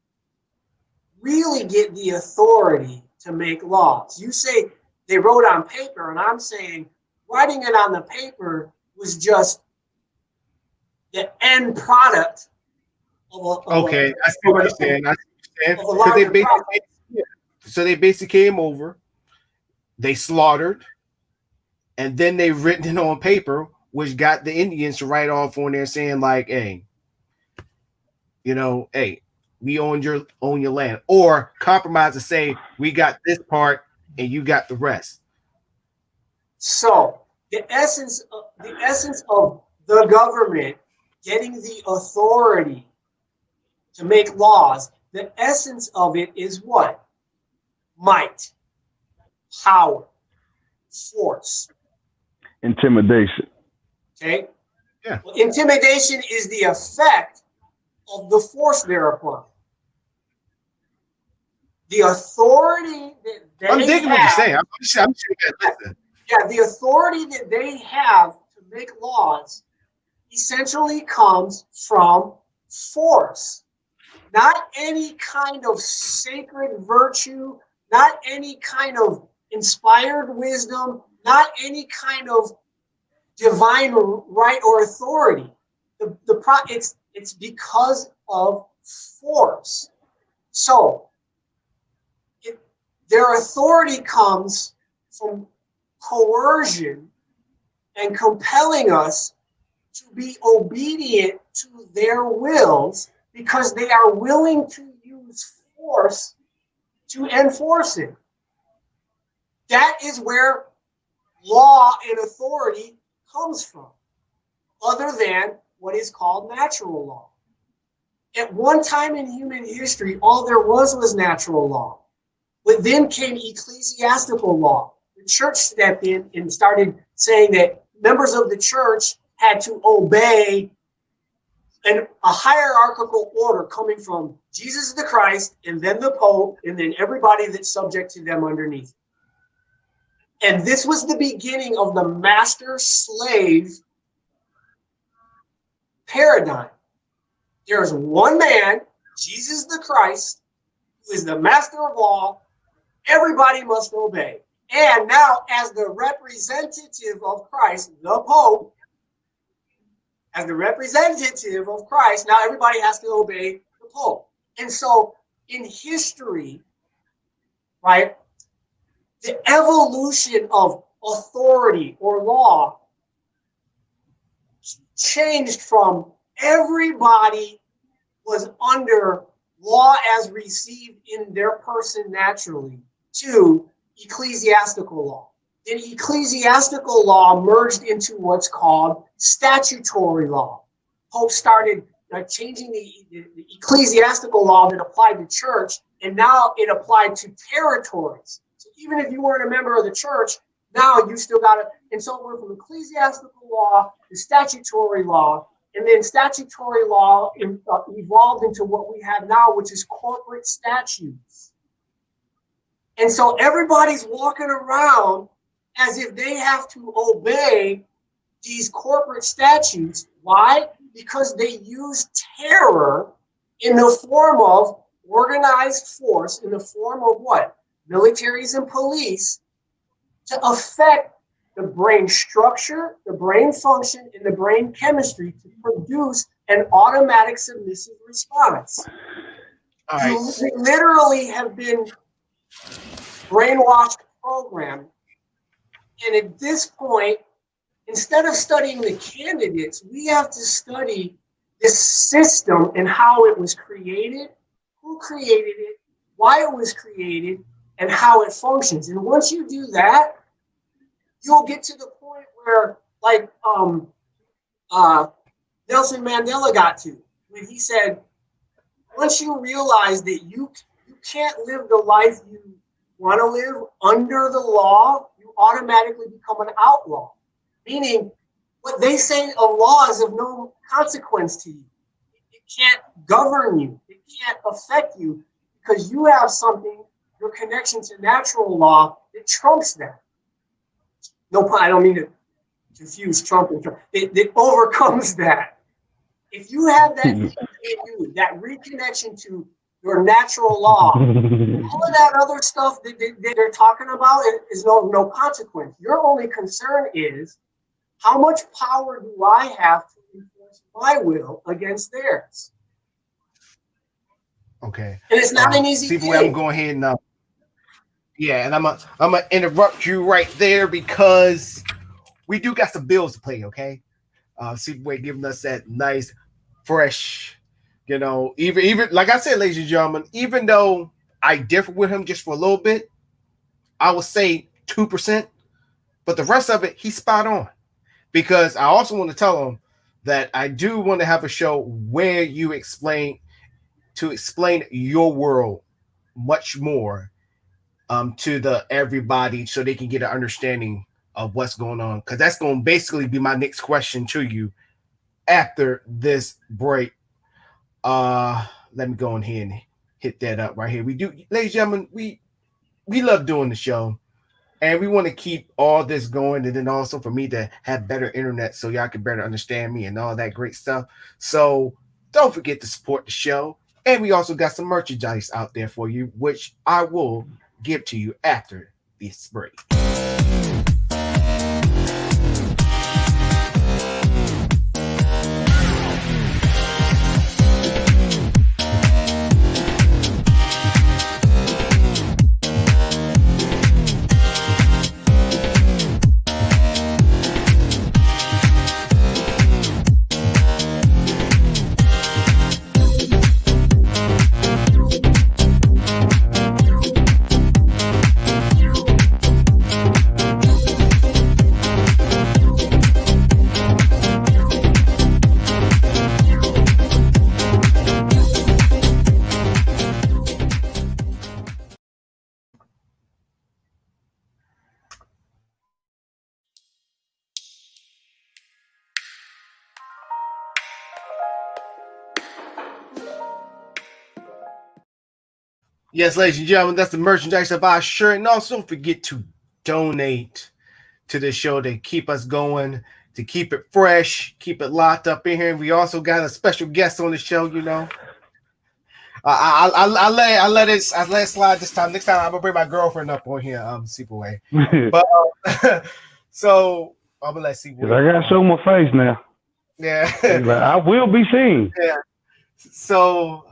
really get the authority to make laws? You say they wrote on paper, and I'm saying writing it on the paper was just the end product of I see what you're saying. So they basically came over, they slaughtered, and then they written it on paper, which got the Indians to write off on there saying like, hey, we own your land, or compromise to say we got this part and you got the rest. So the essence of the government getting the authority to make laws, the essence of it is what? Might, power, force, intimidation. Okay. Yeah. Well, intimidation is the effect of the force they're applying. The authority that they I'm digging what you're saying. I'm saying that. Yeah, the authority that they have to make laws essentially comes from force, not any kind of sacred virtue, not any kind of inspired wisdom, not any kind of divine right or authority. It's because of force. So their authority comes from coercion and compelling us to be obedient to their wills because they are willing to use force to enforce it. That is where law and authority comes from, other than what is called natural law. At one time in human history, all there was natural law. But then came ecclesiastical law. The church stepped in and started saying that members of the church had to obey a hierarchical order coming from Jesus the Christ, and then the Pope, and then everybody that's subject to them underneath. And this was the beginning of the master-slave paradigm. There's one man, Jesus the Christ, who is the master of law. Everybody must obey. And now, as the representative of Christ, the Pope, as the representative of Christ, now everybody has to obey the Pope. And so, in history, right, the evolution of authority or law changed from everybody was under law as received in their person naturally to ecclesiastical law. Then ecclesiastical law merged into what's called statutory law. Pope started changing the ecclesiastical law that applied to church, and now it applied to territories. So even if you weren't a member of the church, now you still got it. And so it went from ecclesiastical law to statutory law, and then statutory law evolved into what we have now, which is corporate statutes. And so everybody's walking around as if they have to obey these corporate statutes. Why? Because they use terror in the form of organized force, in the form of what? Militaries and police, to affect the brain structure, the brain function, and the brain chemistry to produce an automatic submissive response. All right. You literally have been brainwashed, programmed, and at this point, instead of studying the candidates, we have to study this system and how it was created, who created it, why it was created, and how it functions. And once you do that, you'll get to the point where, like Nelson Mandela got to, when he said, once you realize that you can't live the life you want to live under the law, you automatically become an outlaw. Meaning, what they say of law is of no consequence to you. It can't govern you. It can't affect you because you have something, your connection to natural law, that trumps that. No, I don't mean to confuse Trump and Trump. It overcomes that. If you have that, that reconnection to your natural law, all of that other stuff that they're talking about is no consequence. Your only concern is, how much power do I have to enforce my will against theirs? Okay. And it's not an easy thing. I'm going ahead and yeah, and I'm gonna interrupt you right there because we do got some bills to pay. Okay, Superboy giving us that nice, fresh, even like I said, ladies and gentlemen, even though I differ with him just for a little bit, I would say 2%, but the rest of it he's spot on. Because I also want to tell him that I do want to have a show where you explain your world much more to the everybody so they can get an understanding of what's going on. Because that's going to basically be my next question to you after this break. Let me go on here and hit that up right here. We do, ladies and gentlemen, we love doing the show. And we want to keep all this going, and then also for me to have better internet so y'all can better understand me and all that great stuff. So don't forget to support the show. And we also got some merchandise out there for you, which I will give to you after this break. Yes, ladies and gentlemen, that's the merchandise of our shirt. And also don't forget to donate to the show to keep us going, to keep it fresh, keep it locked up in here. We also got a special guest on the show, you know. I let it slide this time. Next time I'm gonna bring my girlfriend up on here, Sleepaway. But so I'm gonna let Sleepaway. I gotta show my face now. Yeah, like, I will be seen. Yeah. So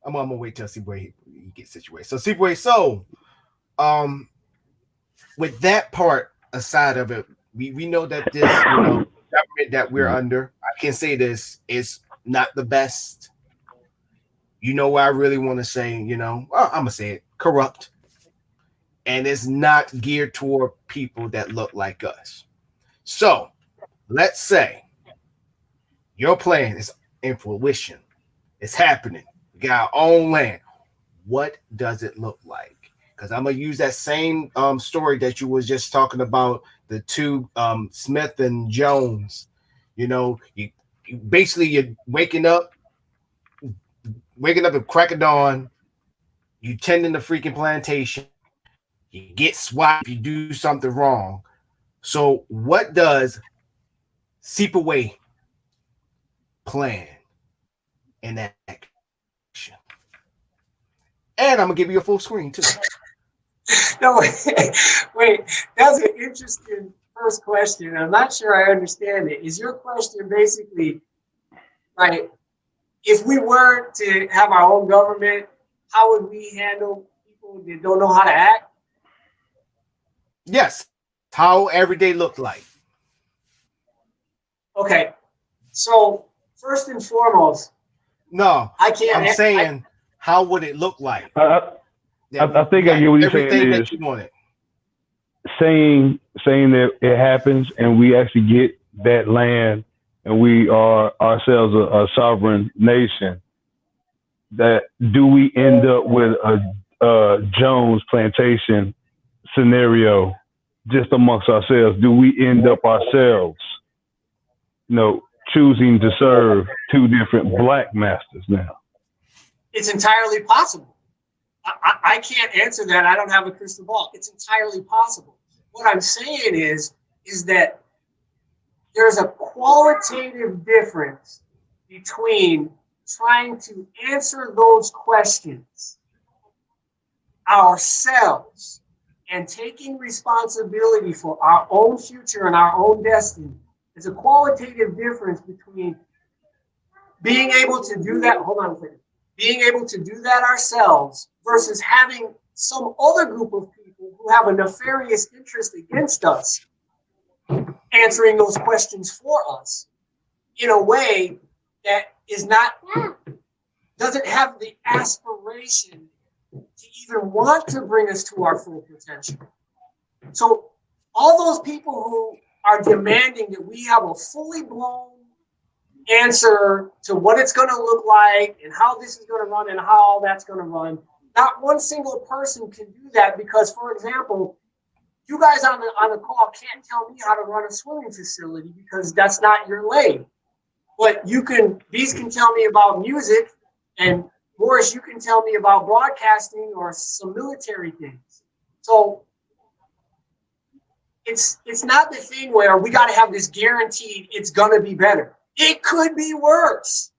I'm gonna wait till Sleepaway he gets situated. So Sleepaway, with that part aside of it, we know that this government that we're under, I can say this, is not the best. You know what I really want to say, I'm gonna say it, corrupt. And it's not geared toward people that look like us. So let's say your plan is in fruition. It's happening. We got our own land. What does it look like? Because I'm gonna use that same story that you was just talking about, the two Smith and Jones. You basically you're waking up at crack of dawn, you tending the freaking plantation, you get swiped if you do something wrong. So what does Sleepaway plan in that action? And I'm gonna give you a full screen too. No, wait. That's an interesting first question. I'm not sure I understand it. Is your question basically, right? If we were to have our own government, how would we handle people that don't know how to act? Yes. How every day looked like. Okay. So first and foremost, no, I can't. I'm saying, how would it look like? I think I get what you're saying is saying that it happens and we actually get that land and we are ourselves a sovereign nation. That do we end up with a Jones plantation scenario just amongst ourselves? Do we end up ourselves, choosing to serve two different black masters now? It's entirely possible. I can't answer that. I don't have a crystal ball. It's entirely possible. What I'm saying is that there's a qualitative difference between trying to answer those questions ourselves and taking responsibility for our own future and our own destiny. There's a qualitative difference between being able to do that. Hold on a second. Being able to do that ourselves versus having some other group of people who have a nefarious interest against us answering those questions for us in a way that doesn't have the aspiration to even want to bring us to our full potential. So all those people who are demanding that we have a fully blown answer to what it's going to look like and how this is going to run and how all that's going to run. Not one single person can do that because, for example, you guys on the call can't tell me how to run a swimming facility because that's not your lane. But these can tell me about music, and Morris, you can tell me about broadcasting or some military things. So it's not the thing where we got to have this guaranteed it's going to be better. It could be worse,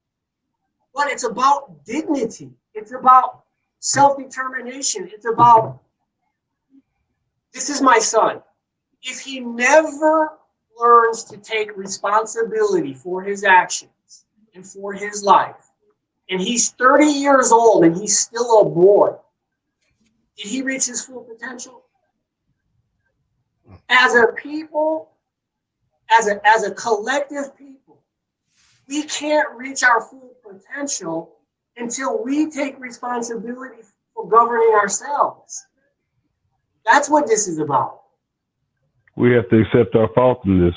but it's about dignity. It's about self-determination. It's about, this is my son. If he never learns to take responsibility for his actions and for his life, and he's 30 years old and he's still a boy, did he reach his full potential? As a people, as a collective people, we can't reach our full potential until we take responsibility for governing ourselves. That's what this is about. We have to accept our fault in this.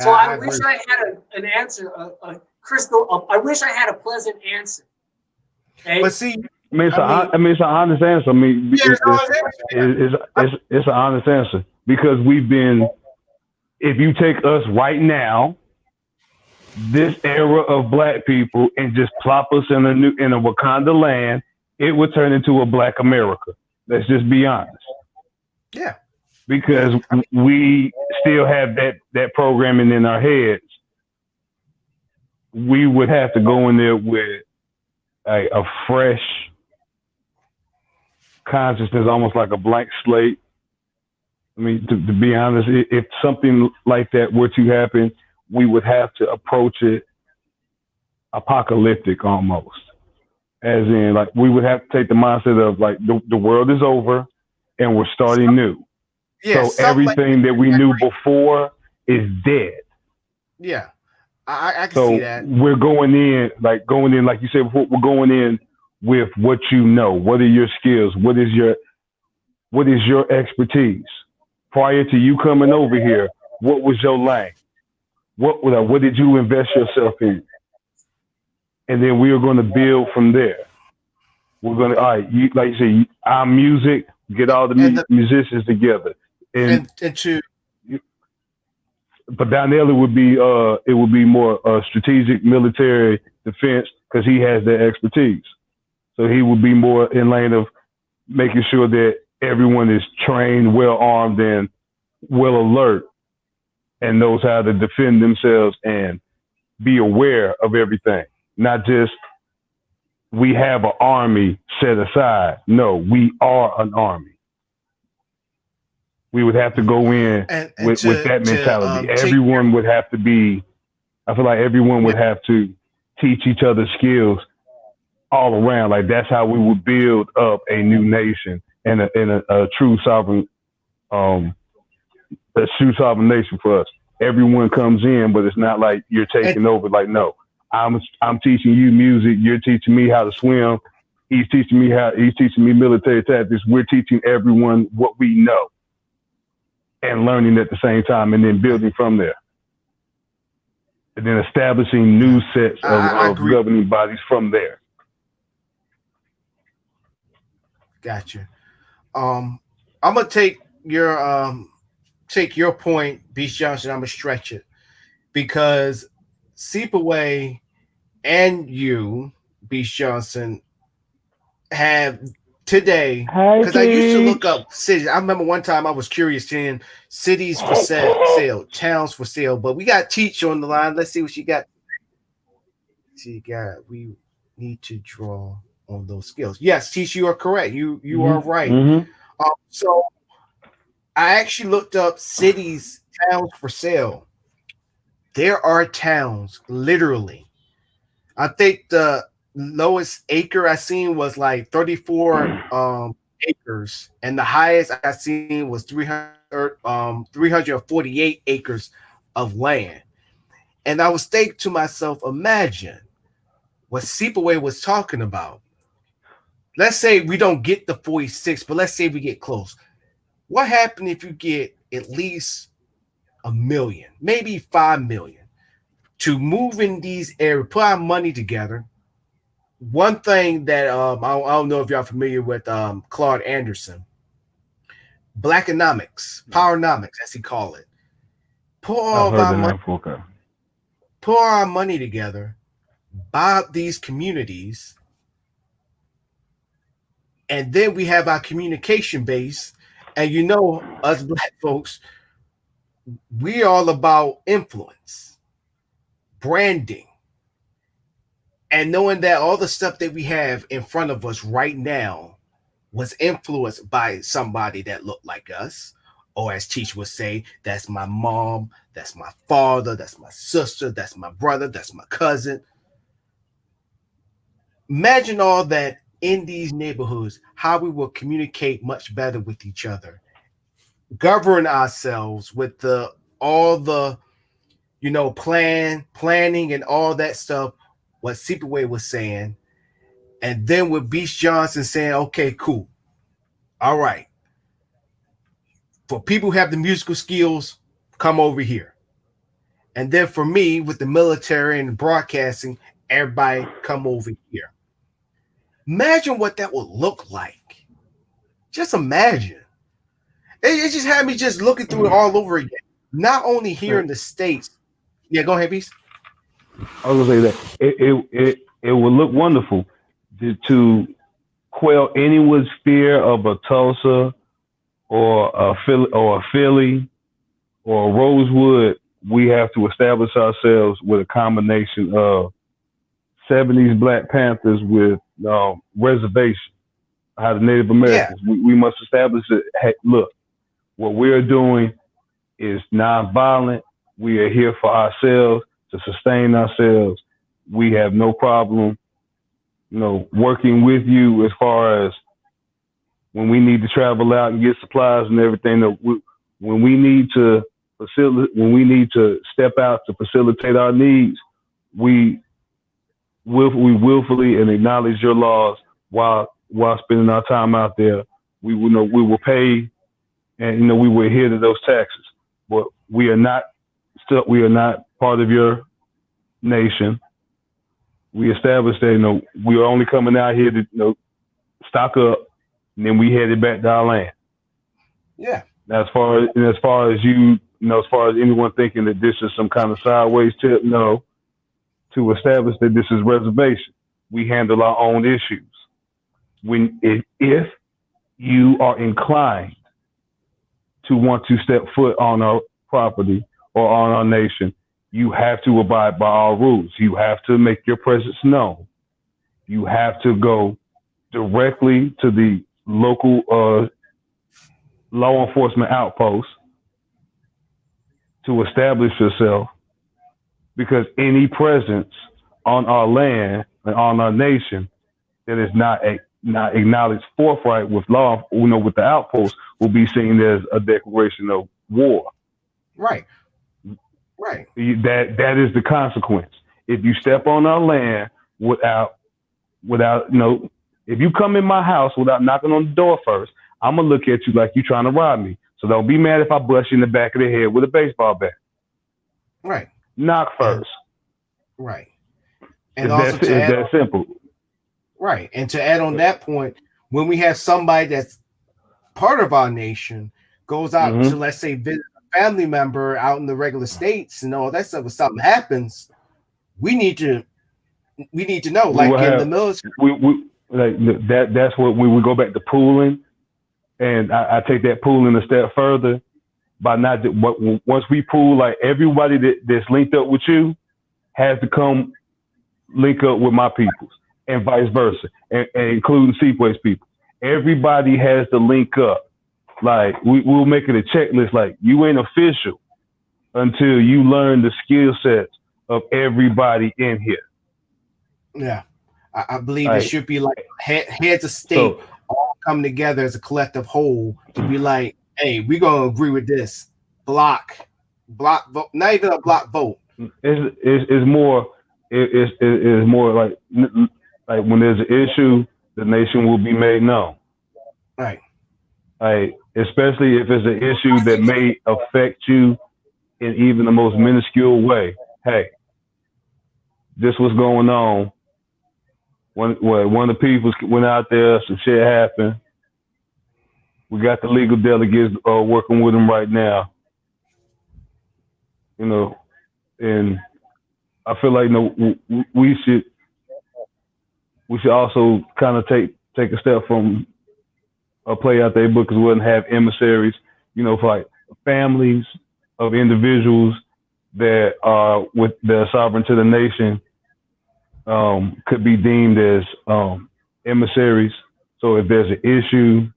So I wish I had an answer, I wish I had a pleasant answer. Okay? But see, it's an honest answer. It's an honest answer because we've been. If you take us right now, this era of black people and just plop us in a Wakanda land, it would turn into a Black America. Let's just be honest. Yeah. Because we still have that programming in our heads. We would have to go in there with a fresh consciousness, almost like a blank slate. I mean, to be honest, if something like that were to happen, we would have to approach it apocalyptic almost. As in, like, we would have to take the mindset of, like, the world is over and we're starting new. Yeah, so everything that we knew before is dead. Yeah, I can see that. We're going in, like you said before, we're going in with what you know. What are your skills? What is your expertise? Prior to you coming over here, what was your lane? What did you invest yourself in? And then we are going to build from there. We're going to, all right, like you say, our music, get all the musicians together. But Donnell, it would be more strategic military defense because he has that expertise. So he would be more in lane of making sure that everyone is trained, well armed, and well alert, and knows how to defend themselves and be aware of everything. Not just we have an army set aside. No, we are an army. We would have to go in with that mentality. Everyone would have to be, I feel like everyone would have to teach each other skills all around. Like, that's how we would build up a new nation and a true sovereign, nation for us. Everyone comes in, but it's not like you're taking over. Like, no, I'm teaching you music. You're teaching me how to swim. He's teaching me military tactics. We're teaching everyone what we know. And learning at the same time, and then building from there, and then establishing new sets of governing bodies from there. Gotcha. I'm gonna take your point, Beast Johnson. I'm gonna stretch it because Seepaway and you, Beast Johnson, have today, because I used to look up cities. I remember one time I was curious seeing cities for sale, towns for sale. But we got Teach on the line. Let's see what she got. We need to draw on those skills. Yes, Teach, you are correct. You are right. Mm-hmm. So I actually looked up cities, towns for sale. There are towns, literally. I think the lowest acre I seen was like 34 acres, and the highest I seen was 348 acres of land. And I was thinking to myself, imagine what Seepaway was talking about. Let's say we don't get the 46, but let's say we get close. What happened if you get at least 1 million, maybe 5 million, to move in these areas, put our money together? One thing that I don't know if y'all familiar with Claude Anderson, Blackonomics, Powernomics, as he call it. Put all our money together, buy up these communities, and then we have our communication base. And you know, us black folks, we all about influence, branding. And knowing that all the stuff that we have in front of us right now was influenced by somebody that looked like us, or as Teach would say, that's my mom, that's my father, that's my sister, that's my brother, that's my cousin. Imagine all that in these neighborhoods, how we will communicate much better with each other, govern ourselves with all the planning and all that stuff. What Seepaway was saying, and then with Beast Johnson saying, okay, cool. All right. For people who have the musical skills, come over here. And then for me, with the military and the broadcasting, everybody come over here. Imagine what that would look like. Just imagine. It just had me just looking through it all over again. Not only here in the States. Yeah, go ahead, Beast. I was gonna say that it would look wonderful to quell anyone's fear of a Tulsa or a Philly or a Rosewood. We have to establish ourselves with a combination of 70s Black Panthers with reservation. How the Native Americans. We must establish that. Hey, look, what we're doing is nonviolent. We are here for ourselves to sustain ourselves. We have no problem, working with you as far as when we need to travel out and get supplies and everything. When we need to step out to facilitate our needs, we willfully and acknowledge your laws while spending our time out there. We will pay, and we will adhere to those taxes. But we are not part of your nation. We established that we are only coming out here to stock up, and then we headed back to our land. Yeah. As far as as far as anyone thinking that this is some kind of sideways tip, no. To establish that this is reservation, we handle our own issues. If you are inclined to want to step foot on our property or on our nation, you have to abide by our rules. You have to make your presence known. You have to go directly to the local law enforcement outpost to establish yourself, because any presence on our land and on our nation that is not acknowledged forthright with law, with the outpost, will be seen as a declaration of war. Right. That is the consequence. If you step on our land without, if you come in my house without knocking on the door first, I'm gonna look at you like you're trying to rob me. So don't be mad if I bust you in the back of the head with a baseball bat. Right. Knock first. Right. And it's also that simple. Right. And to add on that point, when we have somebody that's part of our nation goes out to, let's say, visit a family member out in the regular states and all that stuff, if something happens, we need to know. Like in the military. That's what we would go back to pooling. And I take that pooling a step further by once we pool, like everybody that's linked up with you has to come link up with my peoples, and vice versa, and including Seapoy's people. Everybody has to link up. Like we'll make it a checklist. Like you ain't official until you learn the skill sets of everybody in here. Yeah, I believe it should be like heads of state all come together as a collective whole to be like, hey, we're gonna agree with this. Block vote, not even a block vote. It's more like when there's an issue, the nation will be made known. Right. Like, especially if it's an issue that may affect you in even the most minuscule way. Hey, this was going on. One of the people went out there, some shit happened. We got the legal delegates working with them right now. And I feel like we should also kind of take a step from a play out their book as well and have emissaries, for like families of individuals that are sovereign to the nation, could be deemed as emissaries. So if there's an issue,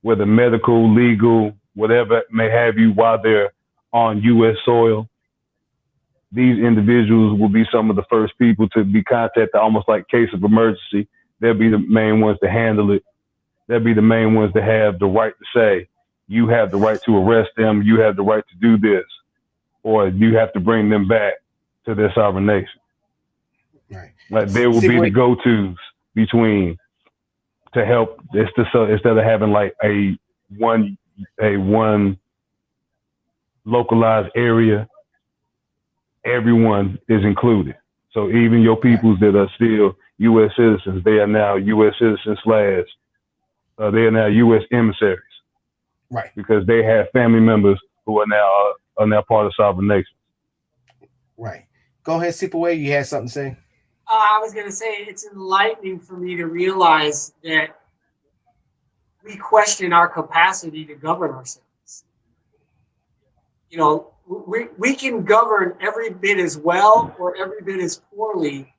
whether medical, legal, whatever may have you, while they're on U.S. soil, these individuals will be some of the first people to be contacted, almost like case of emergency. They'll be the main ones to handle it. They'll be the main ones to have the right to say, you have the right to arrest them, you have the right to do this, or you have to bring them back to their sovereign nation. Right. Like they will be the go-tos between to help. Instead of having like a one localized area, everyone is included. So even your peoples that are still U.S. citizens, they are now U.S. citizens / they are now U.S. emissaries. Right. Because they have family members who are now part of sovereign nations. Right. Go ahead, sip away. You had something to say? I was going to say it's enlightening for me to realize that we question our capacity to govern ourselves. You know, we can govern every bit as well or every bit as poorly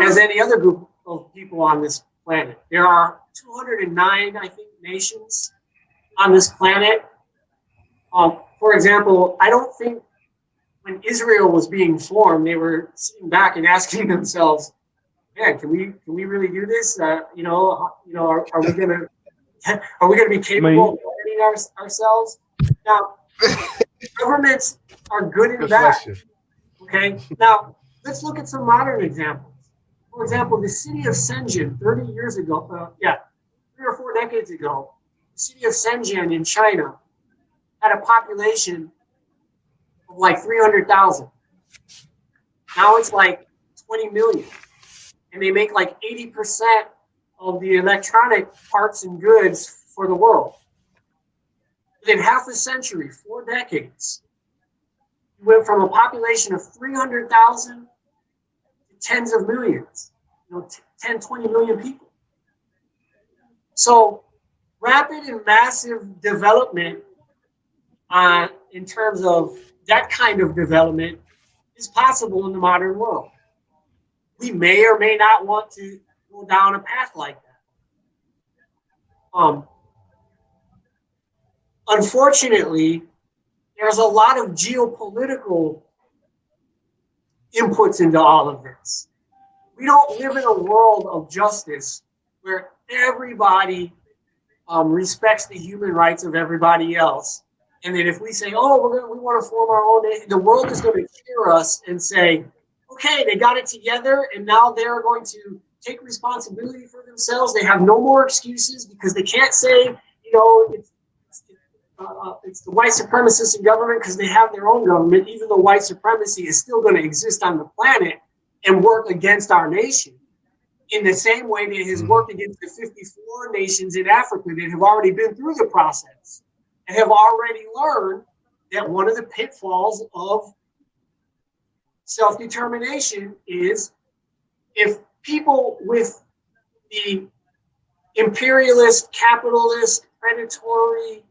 as any other group of people on this planet. There are 209, I think, nations on this planet. For example, I don't think when Israel was being formed, they were sitting back and asking themselves, "Man, can we really do this? Are we gonna be capable of governing ourselves?" Now, governments are good and bad. Okay. Now, let's look at some modern examples. For example, the city of Shenzhen 30 years ago, 3 or 4 decades ago, the city of Shenzhen in China had a population of like 300,000. Now it's like 20 million. And they make like 80% of the electronic parts and goods for the world. Within half a century, 4 decades, we went from a population of 300,000 to tens of millions, 10, 20 million people. So rapid and massive development in terms of that kind of development is possible in the modern world. We may or may not want to go down a path like that. Unfortunately, there's a lot of geopolitical inputs into all of this. We don't live in a world of justice where everybody respects the human rights of everybody else. And then if we say, "Oh, we want to form our own," the world is going to cheer us and say, "Okay, they got it together, and now they're going to take responsibility for themselves. They have no more excuses because they can't say, it's the white supremacists in government because they have their own government, even though white supremacy is still going to exist on the planet and work against our nation in the same way that it has worked against the 54 nations in Africa that have already been through the process and have already learned that one of the pitfalls of self-determination is if people with the imperialist, capitalist, predatory,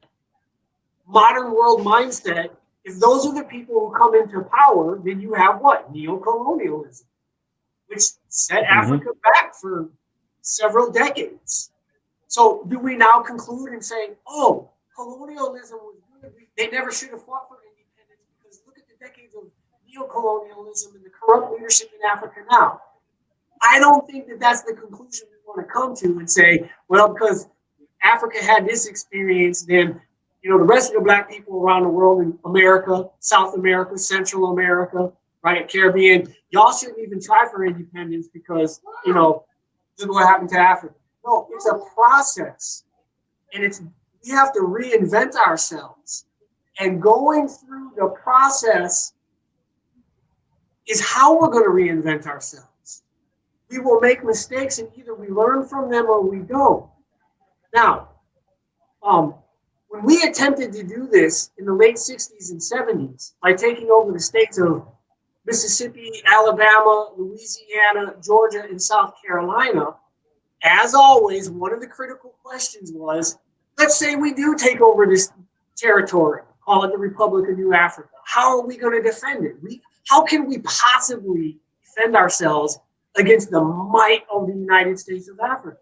modern world mindset, if those are the people who come into power, then you have what? Neo-colonialism, which set Africa back for several decades. So do we now conclude and say, "Oh, colonialism was good. They never should have fought for independence because look at the decades of neo-colonialism and the corrupt leadership in Africa now"? I don't think that that's the conclusion we want to come to and say, well, because Africa had this experience, then the rest of the black people around the world in America, South America, Central America, right, Caribbean, y'all shouldn't even try for independence because, look what happened to Africa. No, it's a process. And we have to reinvent ourselves. And going through the process is how we're going to reinvent ourselves. We will make mistakes and either we learn from them or we don't. Now, when we attempted to do this in the late 60s and 70s by taking over the states of Mississippi, Alabama, Louisiana, Georgia, and South Carolina, as always, one of the critical questions was, let's say we do take over this territory, call it the Republic of New Africa. How are we going to defend it? How can we possibly defend ourselves against the might of the United States of Africa?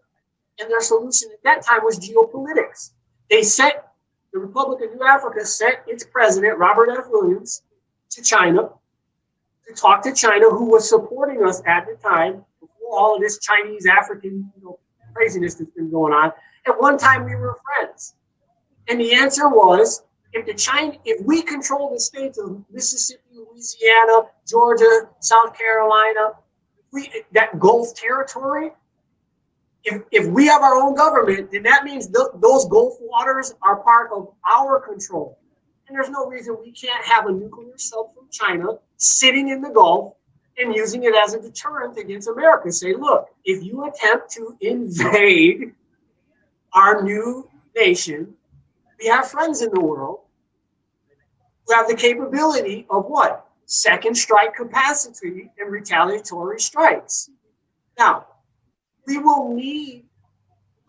And their solution at that time was geopolitics. The Republic of New Africa sent its president, Robert F. Williams, to China to talk to China, who was supporting us at the time, before all of this Chinese African craziness that's been going on. At one time, we were friends. And the answer was, if we control the states of Mississippi, Louisiana, Georgia, South Carolina, that Gulf territory, if we have our own government, then that means those Gulf waters are part of our control. And there's no reason we can't have a nuclear sub from China sitting in the Gulf and using it as a deterrent against America. Say, look, if you attempt to invade our new nation, we have friends in the world who have the capability of what? second strike capacity and retaliatory strikes. Now, we will need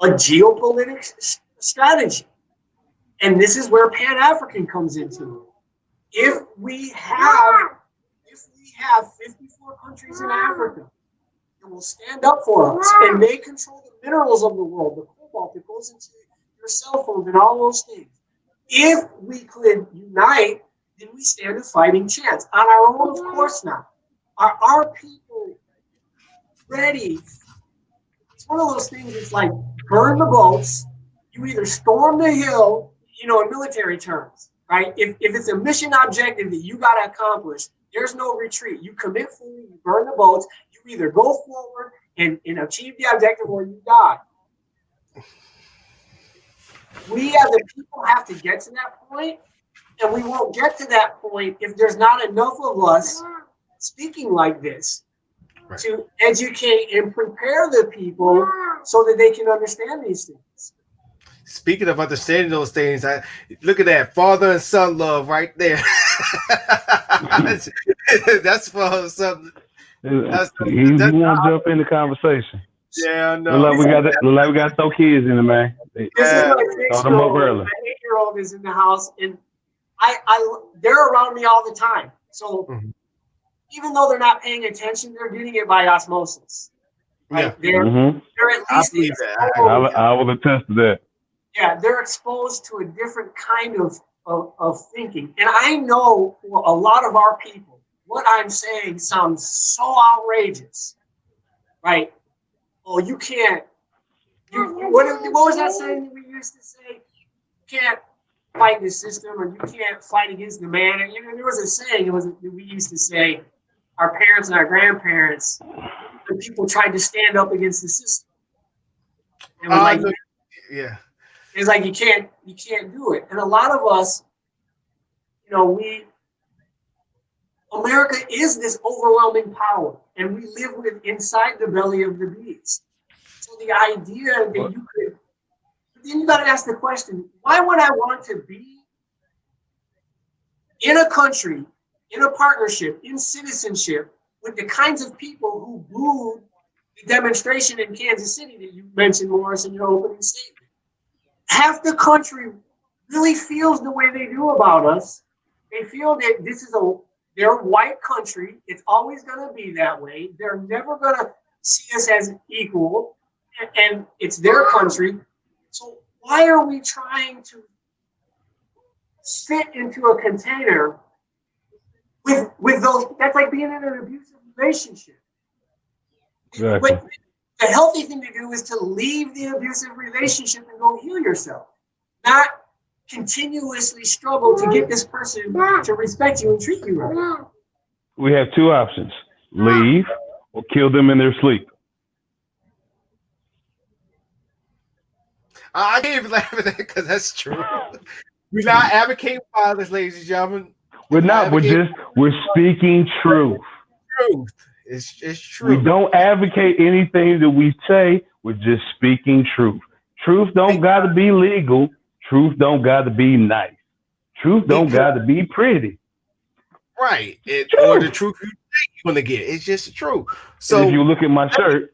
a geopolitical strategy. And this is where Pan-African comes into it. If we have 54 countries in Africa that will stand up for us, and they control the minerals of the world, the cobalt that goes into your cell phones and all those things. If we could unite, then we stand a fighting chance. On our own, of course not. Are our people ready? It's one of those things, it's like burn the boats. You either storm the hill, in military terms, right? If it's a mission objective that you got to accomplish, there's no retreat. You commit fully, you burn the boats, you either go forward and achieve the objective or you die. We as a people have to get to that point, and we won't get to that point if there's not enough of us speaking like this to educate and prepare the people so that they can understand these things. Speaking of understanding those things, I look at that father and son love right there. That's for something. He wants to jump in the conversation. Yeah, no. Look like we got to throw kids in the man. This is my 8-year-old is in the house, and they're around me all the time. So even though they're not paying attention, they're getting it by osmosis. Right? Yeah. They're at least I will attest to that. Yeah, they're exposed to a different kind of thinking. And I know for a lot of our people, what I'm saying sounds so outrageous, right? Oh, you can't. What was that saying that we used to say? You can't fight the system, or you can't fight against the man. And, there was a saying we used to say, our parents and our grandparents, when people tried to stand up against the system. And yeah. It's like you can't do it. And a lot of us, America is this overwhelming power, and we live inside the belly of the beast. So the idea that you could, then you got to ask the question: why would I want to be in a country, in a partnership, in citizenship with the kinds of people who booed the demonstration in Kansas City that you mentioned, Morris, in your opening statement? Half the country really feels the way they do about us. They feel that this is their white country. It's always going to be that way. They're never going to see us as equal, and it's their country. So why are we trying to fit into a container with those? That's like being in an abusive relationship. Exactly. But the healthy thing to do is to leave the abusive relationship and go heal yourself, not continuously struggle to get this person to respect you and treat you right. We have two options: leave or kill them in their sleep. I can't even laugh at that because that's true. We're not advocating violence, ladies and gentlemen. We're not. We're speaking truth. It's true. We don't advocate anything that we say. We're just speaking truth. Truth don't got to be legal. Truth don't got to be nice. Truth don't got to be pretty. Right. Or the truth you think you're going to get. It's just the truth. So and if you look at my shirt.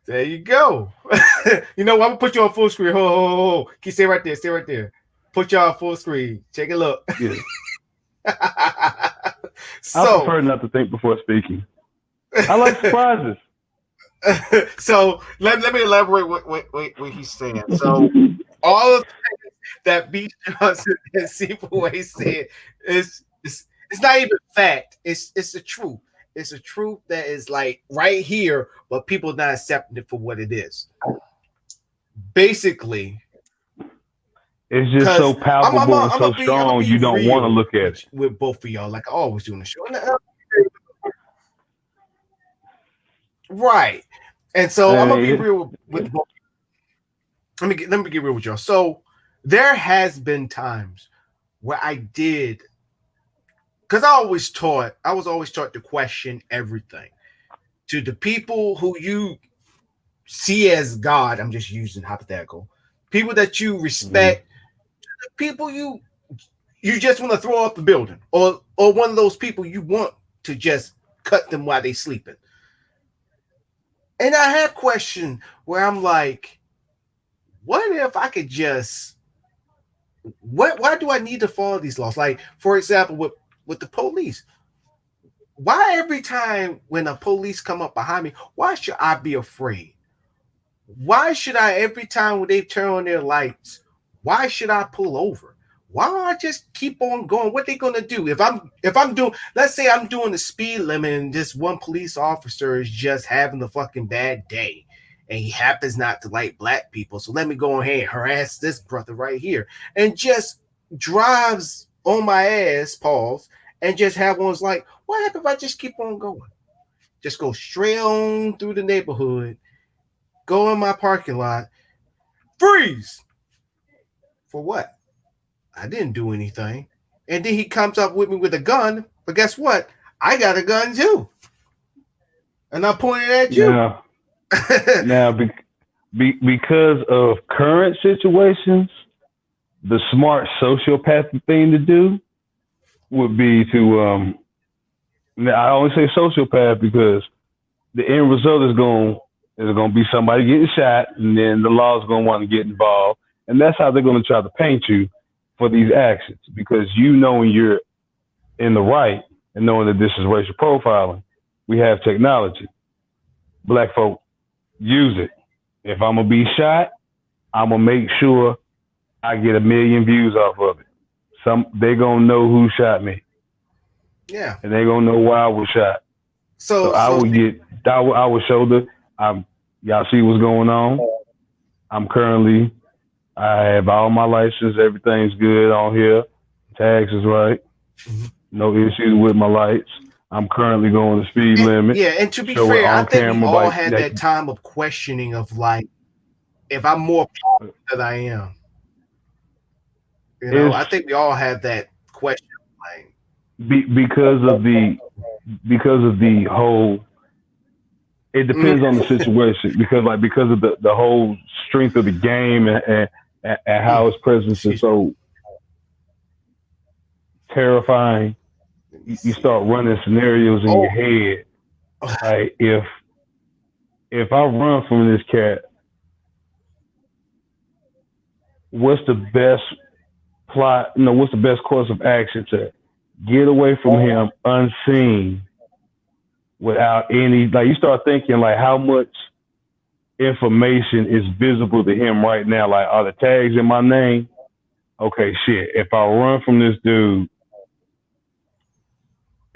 There you go. I'm going to put you on full screen. Can you stay right there? Stay right there. Put you on full screen. Take a look. Yeah. I prefer not to think before speaking. I like surprises. So let me elaborate what he's saying. So all of that B. Johnson and Sipaway said is it's not even fact. It's the truth. It's a truth that is like right here, but people not accepting it for what it is. Basically, it's just so palpable and so strong, you don't want to look at it. With both of y'all, like I always do in the show. Right. And so I'm going to be real with both. Let me get real with y'all. So there has been times where I did, because I was always taught to question everything. To the people who you see as God, I'm just using hypothetical, people that you respect, people you you just want to throw up the building, or one of those people you want to just cut them while they sleeping. And I had a question where I'm like, what if I could just why do I need to follow these laws? Like, for example, with the police. Why every time when a police come up behind me, why should I be afraid? Why should I every time when they turn on their lights, why should I pull over? Why don't I just keep on going? What they gonna do? If I'm doing, let's say I'm doing the speed limit and this one police officer is just having a fucking bad day and he happens not to like black people. So let me go ahead and harass this brother right here and just drives on my ass, pause, and just have one's like, what happens if I just keep on going? Just go straight on through the neighborhood, go in my parking lot, freeze. For what? I didn't do anything. And then he comes up with me with a gun, but guess what? I got a gun too. And I'm pointing at you. Now because of current situations, the smart sociopathic thing to do would be to I only say sociopath because the end result is going to be somebody getting shot, and then the law is going to want to get involved, and that's how they're going to try to paint you for these actions, because you knowing you're in the right and knowing that this is racial profiling, we have technology. Black folk use it. If I'm gonna be shot, I'm gonna make sure I get 1 million views off of it. They gonna know who shot me. Yeah. And they gonna know why I was shot. So I would show y'all see what's going on. I have all my license, everything's good on here. Tags is right. Mm-hmm. No issues with my lights. I'm currently going the speed limit. Yeah, and to be fair, I think we all had that time of questioning of like, if I'm more powerful than I am. You know, I think we all have that question. Like, because of the whole, it depends on the situation. Because of the whole strength of the game and how its presence is so terrifying. You start running scenarios in your head. Like if I run from this cat, what's the best plot? What's the best course of action to get away from him unseen without any? Like you start thinking like how much information is visible to him right now. Like are the tags in my name? Okay, shit. If I run from this dude.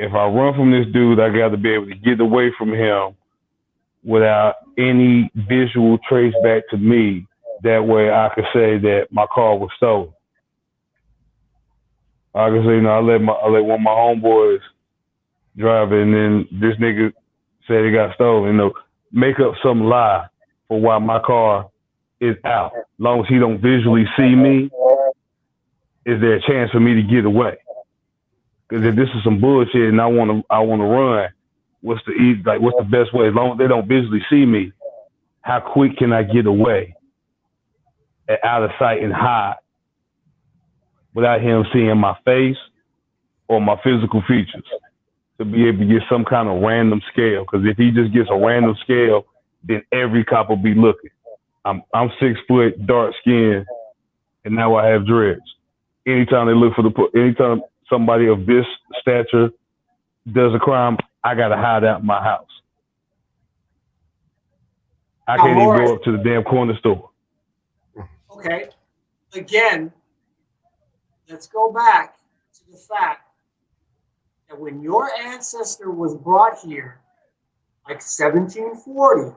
I got to be able to get away from him without any visual trace back to me. That way I could say that my car was stolen. I can say, I let one of my homeboys drive it, and then this nigga said he got stolen. Make up some lie for why my car is out. As long as he don't visually see me, is there a chance for me to get away? Because if this is some bullshit and I want to run, what's the best way? As long as they don't visually see me, how quick can I get away, out of sight and hide, without him seeing my face or my physical features, to be able to get some kind of random scale? Because if he just gets a random scale, then every cop will be looking. I'm 6 foot, dark skinned, and now I have dreads. Anytime they look anytime somebody of this stature does a crime, I got to hide out my house. I can't even go up to the damn corner store. Okay. Again, let's go back to the fact that when your ancestor was brought here, like 1740,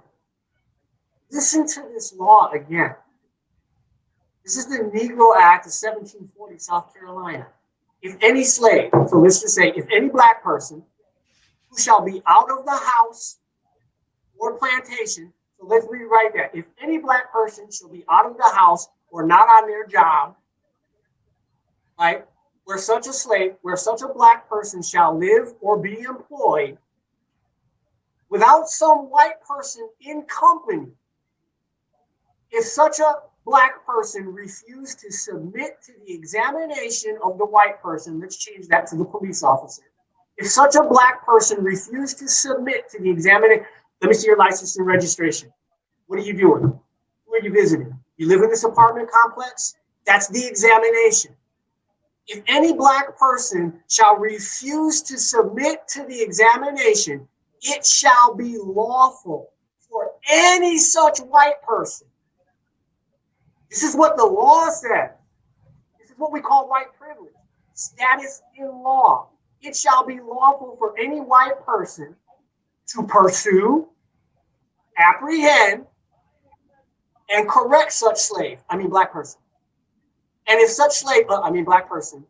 listen to this law again. This is the Negro Act of 1740, South Carolina. If any slave, so let's just say, if any black person who shall be out of the house or plantation, so let's rewrite that. If any black person shall be out of the house or not on their job, right, where such a black person shall live or be employed without some white person in company, if such a black person refused to submit to the examination of the white person, let's change that to the police officer. If such a black person refused to submit to the examination, let me see your license and registration. What are you doing? Who are you visiting? You live in this apartment complex? That's the examination. If any black person shall refuse to submit to the examination, it shall be lawful for any such white person. This is what the law says. This is what we call white privilege. Status in law. It shall be lawful for any white person to pursue, apprehend, and correct such black person. And if such black person,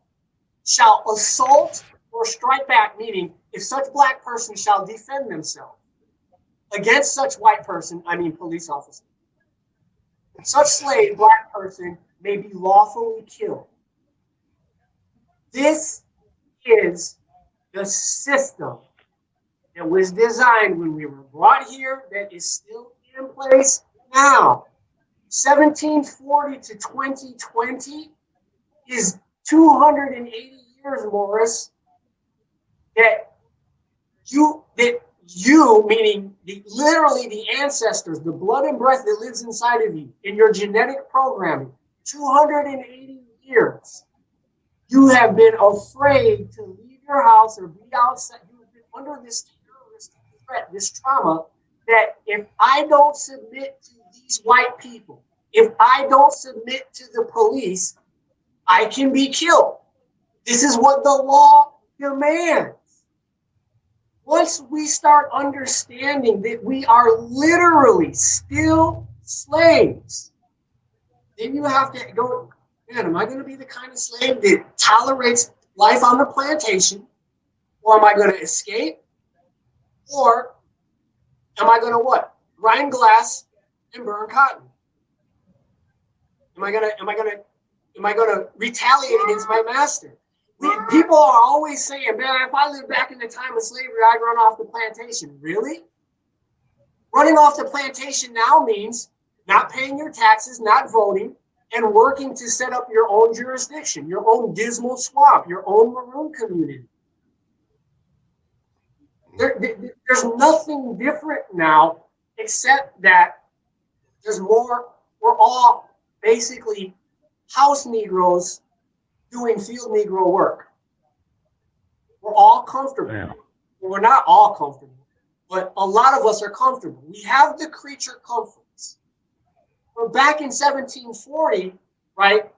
shall assault or strike back, meaning if such black person shall defend themselves against such white person, police officer, such slave, black person, may be lawfully killed. This is the system that was designed when we were brought here, that is still in place now. 1740 to 2020 is 280 years, Morris, that you, meaning literally the ancestors, the blood and breath that lives inside of you in your genetic programming, 280 years, you have been afraid to leave your house or be outside. You have been under this terroristic threat, this trauma, that if I don't submit to these white people, if I don't submit to the police, I can be killed. This is what the law demands. Once we start understanding that we are literally still slaves, then you have to go, man, am I going to be the kind of slave that tolerates life on the plantation? Or am I going to escape? Or am I going to what? Grind glass and burn cotton? Am I gonna retaliate against my master? People are always saying, man, if I lived back in the time of slavery, I'd run off the plantation. Really? Running off the plantation now means not paying your taxes, not voting, and working to set up your own jurisdiction, your own dismal swamp, your own maroon community. There's nothing different now except that there's more. We're all basically house Negroes doing field Negro work. We're all comfortable. Yeah. We're not all comfortable, but a lot of us are comfortable. We have the creature comforts. But back in 1740, right,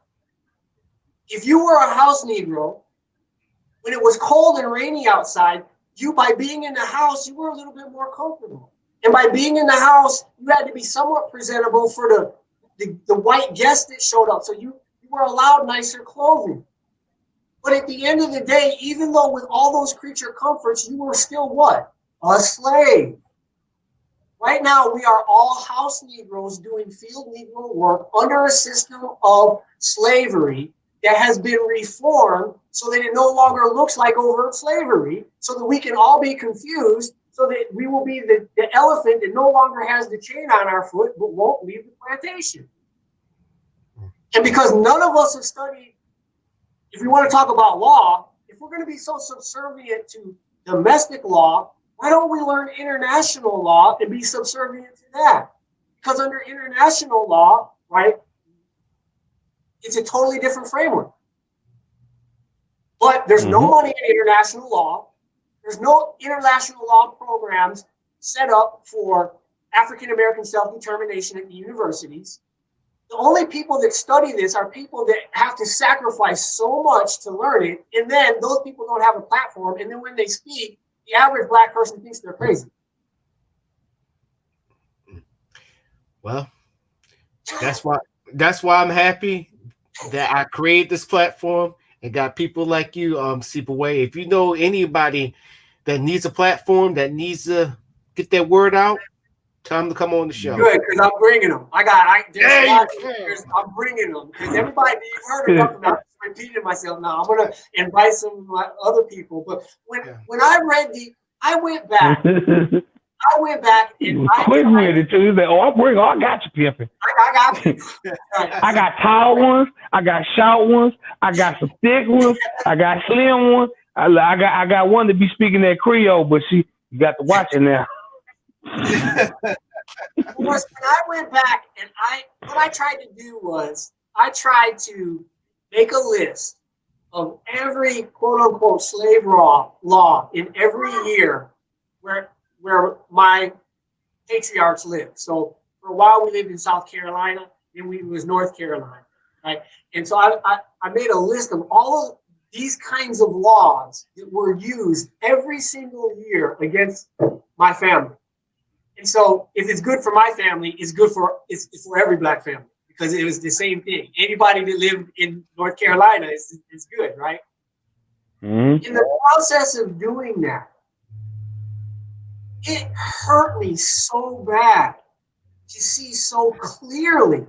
if you were a house Negro, when it was cold and rainy outside, by being in the house, you were a little bit more comfortable. And by being in the house, you had to be somewhat presentable for the white guests that showed up. So you were allowed nicer clothing. But at the end of the day, even though with all those creature comforts, you were still what? A slave. Right now, we are all house Negroes doing field Negro work under a system of slavery that has been reformed so that it no longer looks like overt slavery, so that we can all be confused, so that we will be the elephant that no longer has the chain on our foot but won't leave the plantation. And because none of us have studied, if we want to talk about law, if we're going to be so subservient to domestic law, why don't we learn international law and be subservient to that? Because under international law, right, it's a totally different framework. But there's no money in international law. There's no international law programs set up for African-American self-determination at the universities. The only people that study this are people that have to sacrifice so much to learn it, and then those people don't have a platform, and then when they speak, the average black person thinks they're crazy. Well, that's why I'm happy that I created this platform and got people like you, Sipaway. If you know anybody that needs a platform, that needs to get that word out, tell them to come on the show. Good, because I'm bringing them. I'm bringing them. Because everybody, you heard enough about this, I'm repeating myself now. I'm going to invite some of my other people. But when I read I went back. I went back He and was quick with it too. He said, "Oh, I got you, pimping. I got you. I got tall ones. I got short ones. I got some thick ones. I got slim ones. I got one to be speaking that Creole, but you got to watch it now." When I went back and what I tried to do was I tried to make a list of every quote unquote slave law in every year where my patriarchs lived. So for a while we lived in South Carolina, then we was North Carolina, right? And so I made a list of all of these kinds of laws that were used every single year against my family. And so if it's good for my family, it's good for every black family because it was the same thing. Anybody that lived in North Carolina is good, right? Mm-hmm. In the process of doing that, it hurt me so bad to see so clearly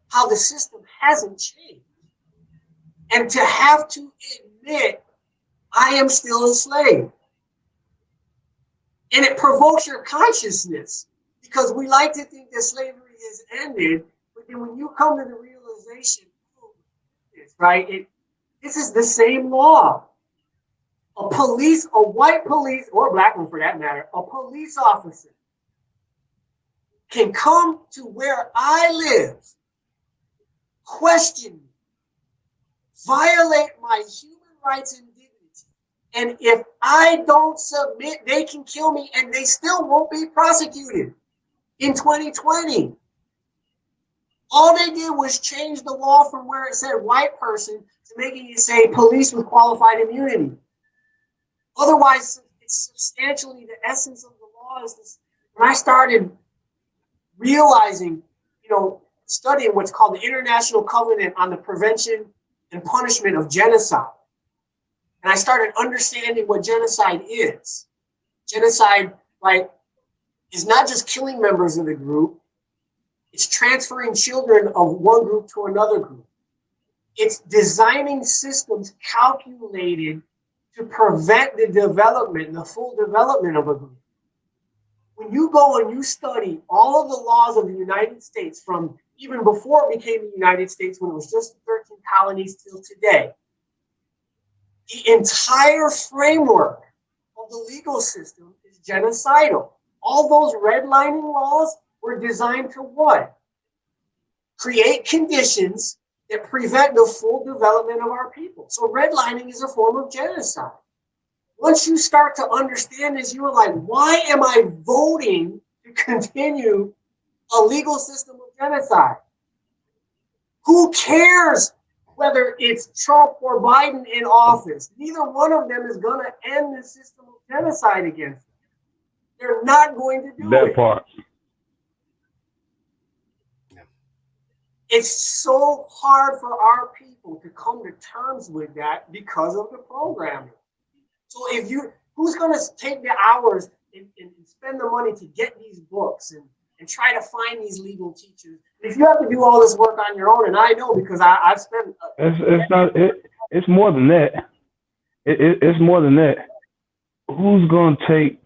how the system hasn't changed. And to have to admit I am still a slave. And it provokes your consciousness because we like to think that slavery is ended, but then when you come to the realization, right, this is the same law. A white police, or a black one for that matter, a police officer can come to where I live, question me, violate my human rights and dignity. And if I don't submit, they can kill me and they still won't be prosecuted in 2020. All they did was change the law from where it said white person to making it say police with qualified immunity. Otherwise, it's substantially the essence of the law is this. When I started realizing, studying what's called the International Covenant on the Prevention and Punishment of Genocide, and I started understanding what genocide is. Genocide, right, is not just killing members of the group. It's transferring children of one group to another group. It's designing systems calculated to prevent the full development of a group. When you go and you study all of the laws of the United States from even before it became the United States, when it was just 13 colonies till today, the entire framework of the legal system is genocidal. All those redlining laws were designed to what? Create conditions that prevent the full development of our people. So redlining is a form of genocide. Once you start to understand this, you are like, why am I voting to continue a legal system of genocide? Who cares whether it's Trump or Biden in office? Neither one of them is going to end the system of genocide against them. They're not going to do that it. part. It's so hard for our people to come to terms with that because of the programming. So who's going to take the hours and spend the money to get these books and try to find these legal teachers? If you have to do all this work on your own, and I know because I've spent. It's more than that. It's more than that. Who's going to take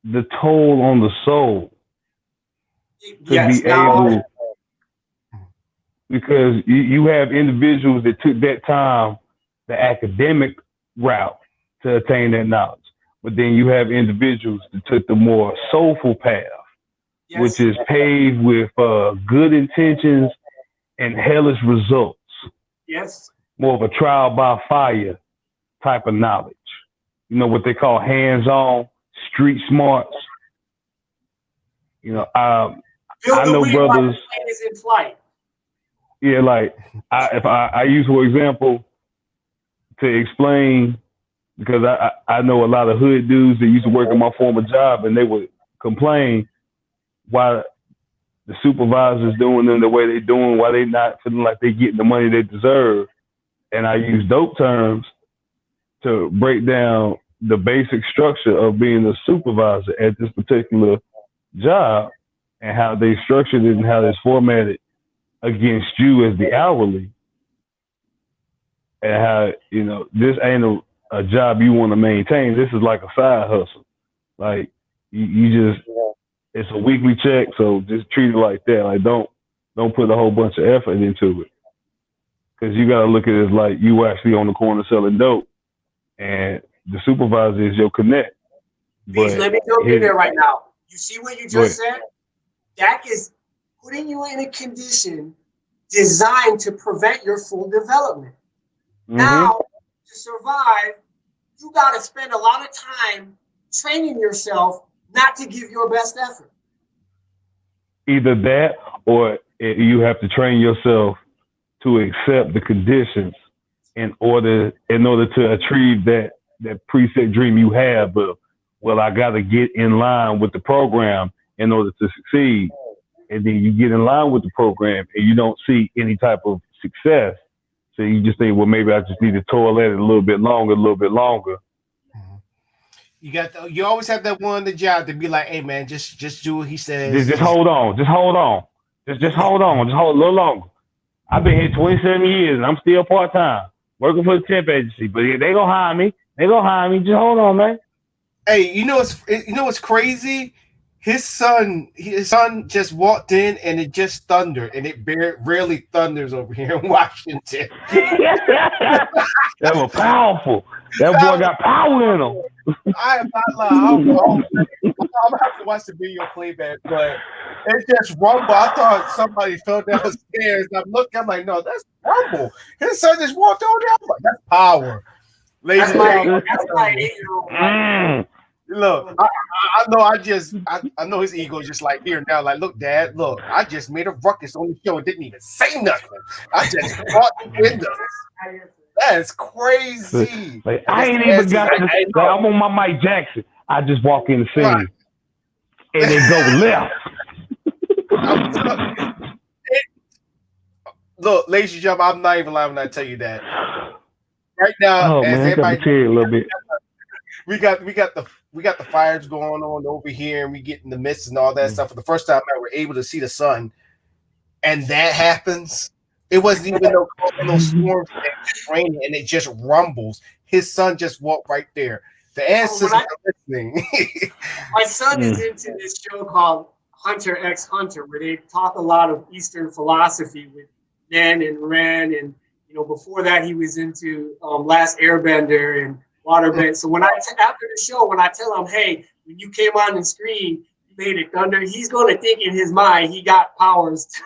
the toll on the soul to be able? Because you have individuals that took that time, the academic route, to attain that knowledge. But then you have individuals that took the more soulful path, yes, which is paved with good intentions and hellish results. Yes. More of a trial by fire type of knowledge. You know, what they call hands-on, street smarts. I know brothers. Is in flight. Yeah, like if I use for example to explain, because I know a lot of hood dudes that used to work in my former job, and they would complain why the supervisors doing them the way they doing, why they not feeling like they getting the money they deserve. And I use dope terms to break down the basic structure of being a supervisor at this particular job and how they structured it and how it's formatted against you as the hourly, and how, this ain't a job you want to maintain. This is like a side hustle. Like, You just it's a weekly check, so just treat it like that. Like don't put a whole bunch of effort into it, because you got to look at it as like you actually on the corner selling dope, and the supervisor is your connect. Please, But let me jump in there right now. You see what you Go just said? That is putting you in a condition designed to prevent your full development. Now, to survive, you got to spend a lot of time training yourself not to give your best effort. Either that, or you have to train yourself to accept the conditions in order to achieve that preset dream you have. But well, I got to get in line with the program in order to succeed. And then you get in line with the program and you don't see any type of success. So you just think, well, maybe I just need to toil at it a little bit longer. You always have that one on the job to be like, hey man, just do what he says. Just hold on. Just hold on. Just hold on. Just hold a little longer. I've been here 27 years and I'm still part-time working for the temp agency, but they gonna hire me. Just hold on, man. Hey, you know what's crazy? His son just walked in and it just thundered, and it rarely thunders over here in Washington. That was powerful. That boy got power in him. I am not lying. I'm gonna have to watch the video playback, but it just rumbled. I thought somebody fell downstairs. I'm looking, I'm like, no, that's rumble. His son just walked over there. I'm like, that's power. That's my 8-year-old. Look, I know. I know his ego is just like here now. Like, look, Dad. Look, I just made a ruckus on the show and didn't even say nothing. I just brought the windows. That's crazy. Like, I ain't even got to. Like, I'm on my Mike Jackson. I just walk in the scene, right, and they go left. Look, ladies and gentlemen, I'm not even lying when I tell you that. Right now, as everybody, a little bit. We got the fires going on over here, and we get in the mist and all that stuff. For the first time ever, we're able to see the sun, and that happens. It wasn't even no storms, raining, and it just rumbles. His son just walked right there. The ancestors are listening. My son is into this show called Hunter x Hunter, where they talk a lot of Eastern philosophy with Nen and Ren, and before that he was into Last Airbender and Waterbend. So after the show, when I tell him, hey, when you came on the screen, you made it thunder, he's going to think in his mind he got powers to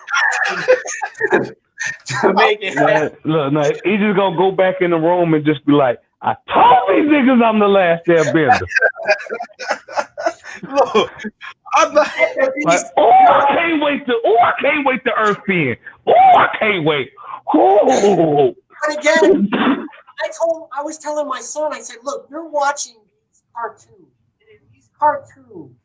make it happen. Look, no, he's just going to go back in the room and just be like, I told these niggas I'm the last Airbender. Look, I'm like, I can't wait to Earth Bend. I can't wait. But again, I was telling my son, I said, look, you're watching these cartoons. And in these cartoons,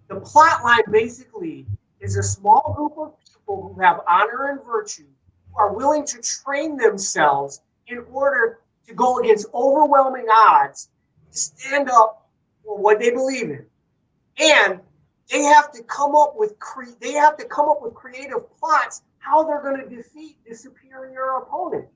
the plot line basically is a small group of people who have honor and virtue, who are willing to train themselves in order to go against overwhelming odds, to stand up for what they believe in. And they have to come up with creative plots how they're going to defeat the superior opponent.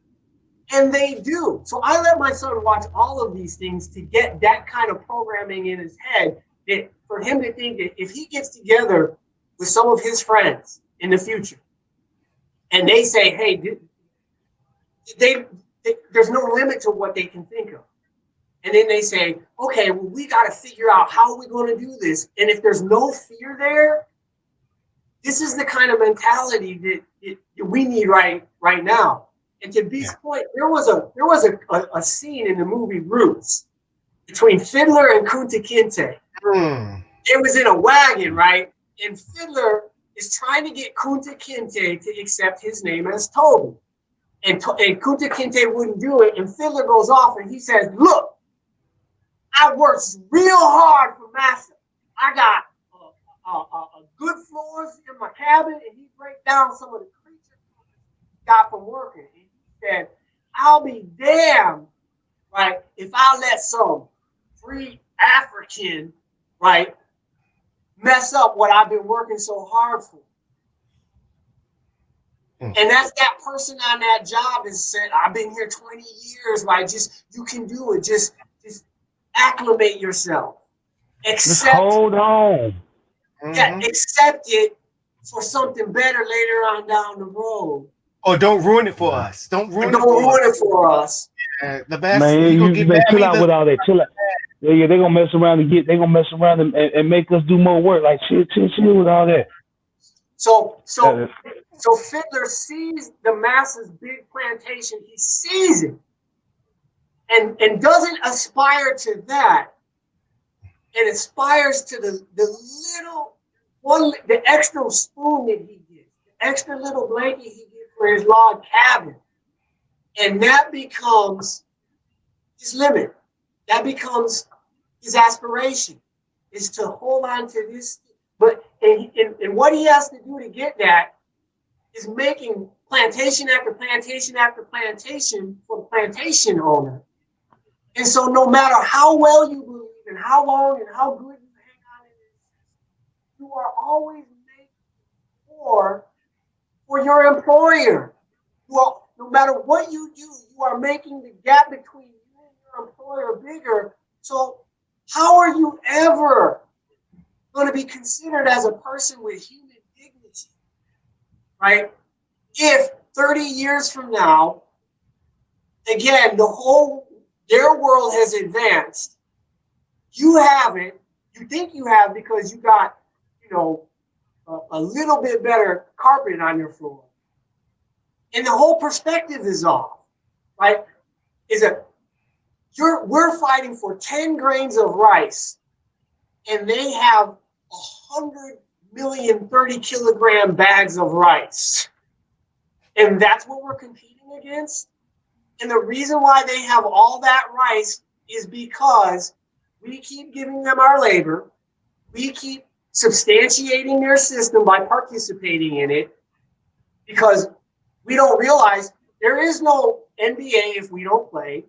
And they do. So I let my son watch all of these things to get that kind of programming in his head, that for him to think that if he gets together with some of his friends in the future and they say, hey, there's no limit to what they can think of. And then they say, okay, well, we got to figure out how we're going to do this. And if there's no fear there, this is the kind of mentality that we need right now. And to Beast's point, there was a scene in the movie Roots between Fiddler and Kunta Kinte. It was in a wagon, right? And Fiddler is trying to get Kunta Kinte to accept his name as Toby. And Kunta Kinte wouldn't do it. And Fiddler goes off and he says, look, I worked real hard for Massa. I got a good floors in my cabin, and he break down some of the creatures he got from working. And he said, I'll be damned, right, if I let some free African, right, mess up what I've been working so hard for. And that's that person on that job has said, I've been here 20 years, right? You can do it. Just acclimate yourself. Just accept, hold on. accept it for something better later on down the road. Or don't ruin it for us. Don't ruin Don't it for us. ruin it for us. The best. Man, He gonna you get man, mad. chill out with all that. Chill out. Yeah, they gonna mess around and make us do more work. Like chill with all that. So Fiddler sees the massive big plantation. He sees it, and doesn't aspire to that. It aspires to the little one, the extra spoon that he gets, the extra little blanket he gets for his log cabin, and that becomes his limit. That becomes his aspiration, is to hold on to this. But and what he has to do to get that is making plantation after plantation after plantation for the plantation owner. And so no matter how well you believe and how long and how good you hang on in it, you are always making more for your employer. No matter what you do, you are making the gap between you and your employer bigger. So how are you ever going to be considered as a person with human dignity, right? If 30 years from now, again, their world has advanced. You haven't. You think you have because you got, a little bit better carpet on your floor. And the whole perspective is off, right? We're fighting for 10 grains of rice, and they have 100 million 30-kilogram bags of rice. And that's what we're competing against. And the reason why they have all that rice is because we keep giving them our labor. We keep substantiating their system by participating in it, because we don't realize there is no NBA if we don't play,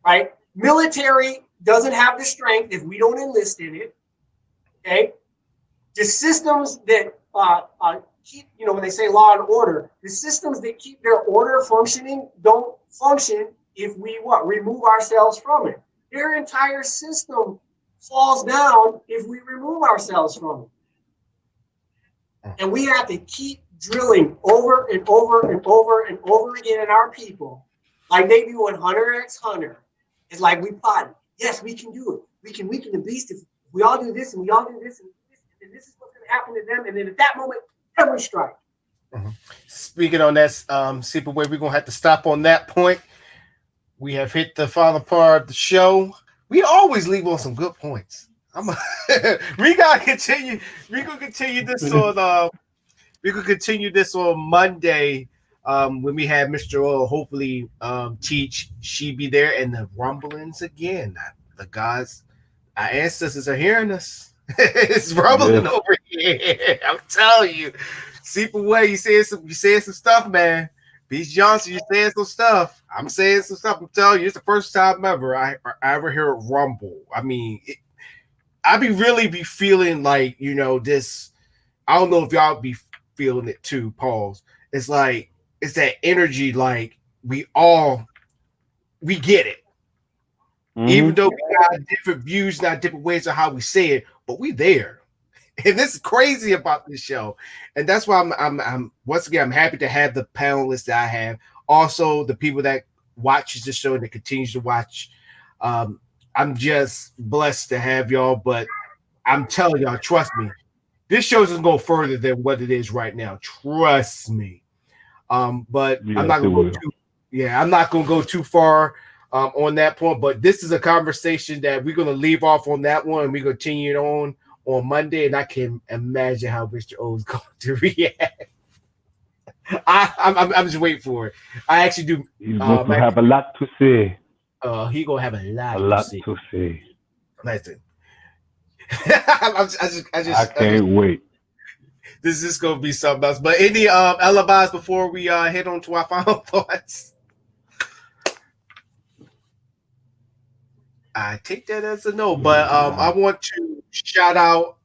right? Military doesn't have the strength if we don't enlist in it, okay? The systems that keep, when they say law and order, the systems that keep their order functioning don't function if we remove ourselves from it. Their entire system falls down if we remove ourselves from it. And we have to keep drilling over and over and over and over again in our people, like they do in Hunter x Hunter. It's like we plotting. Yes, we can do it. We can weaken the beast if we all do this and we all do this and this is what's going to happen to them. And then at that moment, every strike. Speaking on that, Superway, we're gonna have to stop on that point. We have hit the final part of the show. We always leave on some good points. We gotta continue. We gonna continue this on. We could continue this on Monday when we have Mr. O. Hopefully, teach. She be there, and the rumblings again. The gods, our ancestors are hearing us. It's rumbling over here. I'm telling you. Superway, you saying some stuff, man. Beast Johnson, you saying some stuff. I'm saying some stuff. I'm telling you, it's the first time ever I ever hear a rumble. I mean, I really be feeling like, this. I don't know if y'all be feeling it too, Pauls. It's like, it's that energy, like we get it. Mm-hmm. Even though we got different views, not different ways of how we say it, but we there. And this is crazy about this show. And that's why I'm once again, I'm happy to have the panelists that I have. Also, the people that watches the show and that continues to watch. I'm just blessed to have y'all, but I'm telling y'all, trust me, this show doesn't go further than what it is right now. Trust me. But yes, I'm not gonna go too far on that point. But this is a conversation that we're gonna leave off on that one, and we continue it on Monday, and I can imagine how Mr. O is going to react. I'm just waiting for it. I actually do. He's going to have a lot to say. He gonna have a lot to say. Listen. I can't wait. This is gonna be something else. But any alibis before we head on to our final thoughts? I take that as a no, but I want to shout out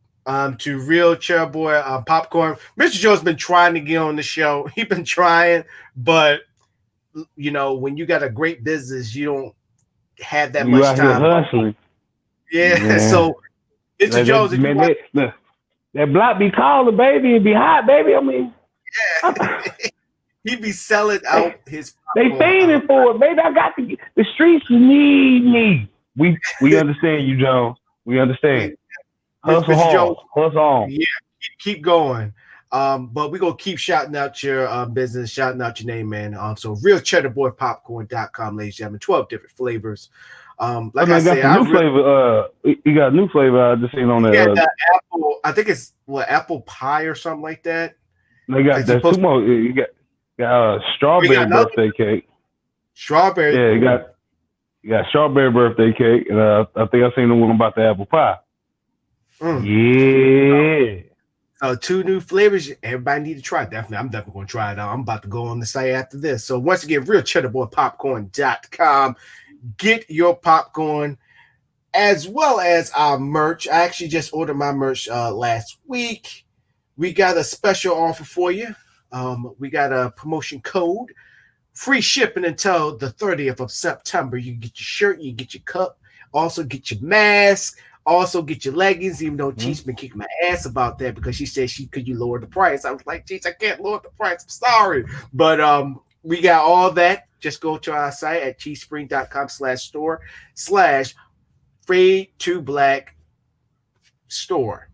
to Real Chairboy Popcorn. Mr. Joe's been trying to get on the show. He's been trying, but when you got a great business, you don't have that much time. Hustling. Yeah. So Mr. Jones, if you want, that block be calling, baby. It be hot, baby. I mean, he be selling out his. They fiending for it, baby. I got the streets need me. We understand you, Jones. We understand. Hustle Mr. hard. Jones, Hustle on. Yeah, keep going. But we're gonna keep shouting out your business, shouting out your name, man. So realcheddarboypopcorn.com, ladies and gentlemen, 12 different flavors. Like I said, got new flavor. You got a new flavor I just seen on there. Yeah, the apple. I think it's apple pie or something like that. They got there's two more. You got strawberry birthday cake. Strawberry. Yeah, you got strawberry birthday cake, and I think I seen the one about the apple pie. Yeah. Two new flavors. Everybody need to try. Definitely, I'm definitely going to try it out. I'm about to go on the site after this. So once again, realcheddarboypopcorn.com. Get your popcorn as well as our merch. I actually just ordered my merch last week. We got a special offer for you. We got a promotion code. Free shipping until the 30th of September. You get your shirt, you get your cup, also get your mask, also get your leggings, even though Chief's been kicking my ass about that because she said could you lower the price. I was like, Chief, I can't lower the price. I'm sorry. But we got all that. Just go to our site at chiefspring.com/store/fade2black store.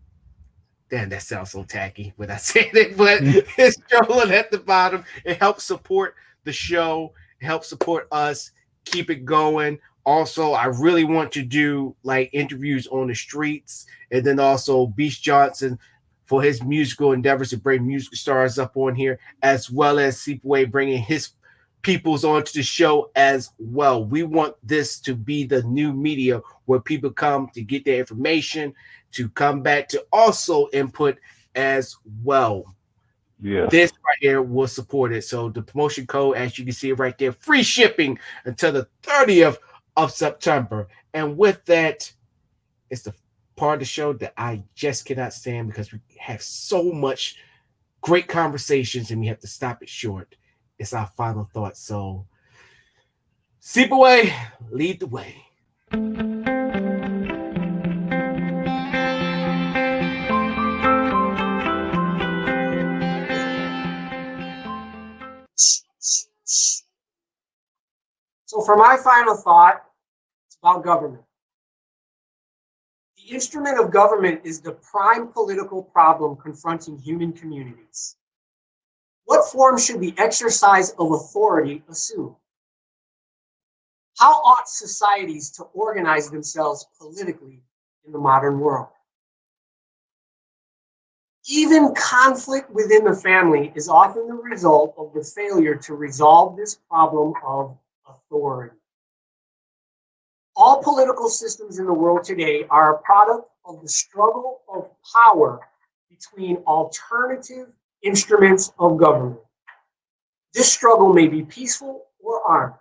Damn, that sounds so tacky when I said it, but it's scrolling at the bottom. It helps support the show, help support us, keep it going. Also, I really want to do like interviews on the streets, and then also Beast Johnson for his musical endeavors to bring music stars up on here, as well as Seepaway bringing his peoples onto the show as well. We want this to be the new media where people come to get their information, to come back to also input as well. Yeah, this right here will support it. So the promotion code, as you can see right there, free shipping until the 30th of September. And with that, it's the part of the show that I just cannot stand because we have so much great conversations and we have to stop it short. It's our final thoughts. So Seepaway, lead the way. So for my final thought, it's about government. The instrument of government is the prime political problem confronting human communities. What form should the exercise of authority assume? How ought societies to organize themselves politically in the modern world? Even conflict within the family is often the result of the failure to resolve this problem of authority. All political systems in the world today are a product of the struggle of power between alternative instruments of government. This struggle may be peaceful or armed,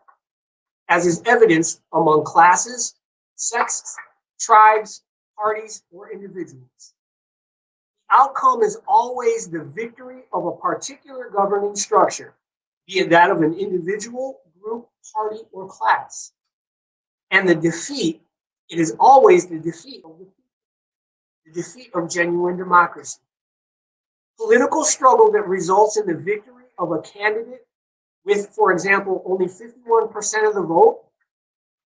as is evidenced among classes, sects, tribes, parties, or individuals. The outcome is always the victory of a particular governing structure, be it that of an individual, group, party, or class. And the defeat, it is always the defeat of the people, the defeat of genuine democracy. Political struggle that results in the victory of a candidate with, for example, only 51% of the vote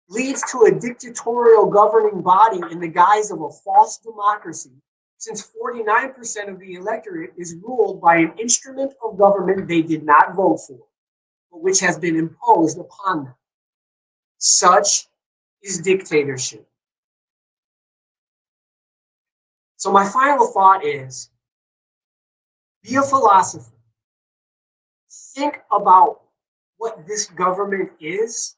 leads to a dictatorial governing body in the guise of a false democracy, since 49% of the electorate is ruled by an instrument of government they did not vote for, but which has been imposed upon them. Such is dictatorship. So my final thought is, be a philosopher. Think about what this government is,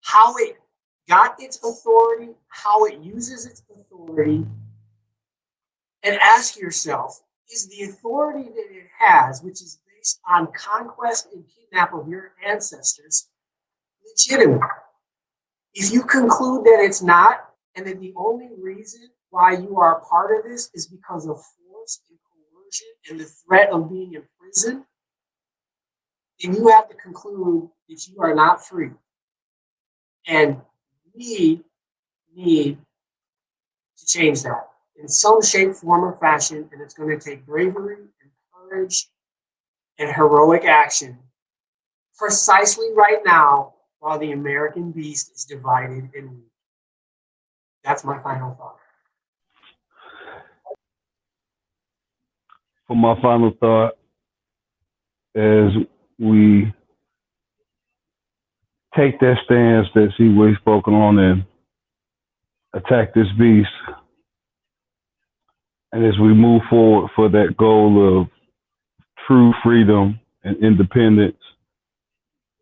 how it got its authority, how it uses its authority, and ask yourself, is the authority that it has, which is based on conquest and kidnap of your ancestors, legitimate? If you conclude that it's not, and that the only reason why you are a part of this is because of force and coercion and the threat of being imprisoned, then you have to conclude that you are not free. And we need to change that. in some shape, form, or fashion, and it's going to take bravery and courage and heroic action precisely right now while the American beast is divided and weak. That's my final thought. For my final thought, as we take that stance that Seaway's spoken on and attack this beast, and as we move forward for that goal of true freedom and independence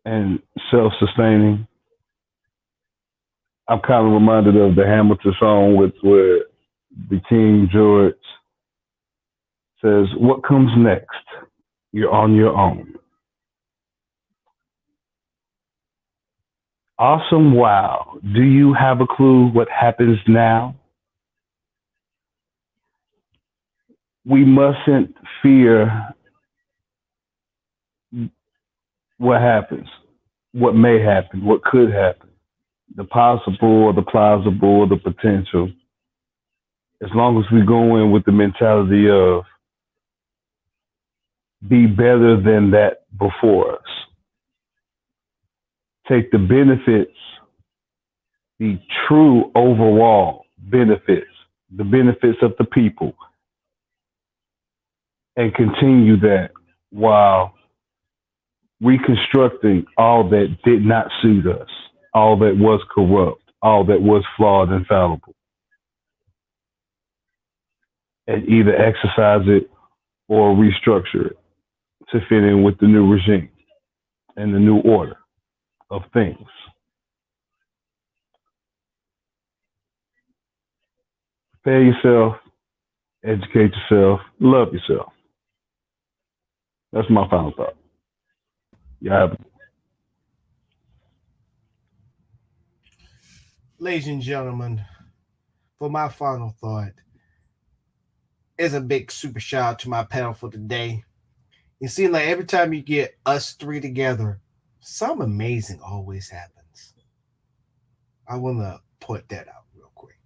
and self-sustaining, I'm kind of reminded of the Hamilton song where the King George says, "What comes next? You're on your own." Awesome, wow. Do you have a clue what happens now? We mustn't fear what happens, what may happen, what could happen, the possible or the plausible or the potential. As long as we go in with the mentality of be better than that before us. Take the benefits, the true overall benefits, the benefits of the people, and continue that while reconstructing all that did not suit us, all that was corrupt, all that was flawed and fallible, and either exercise it or restructure it to fit in with the new regime and the new order of things. Prepare yourself, educate yourself, love yourself. That's my final thought. Yeah. Ladies and gentlemen, for my final thought, is a big super shout out to my panel for today. It seems like every time you get us three together, something amazing always happens. I want to put that out real quick.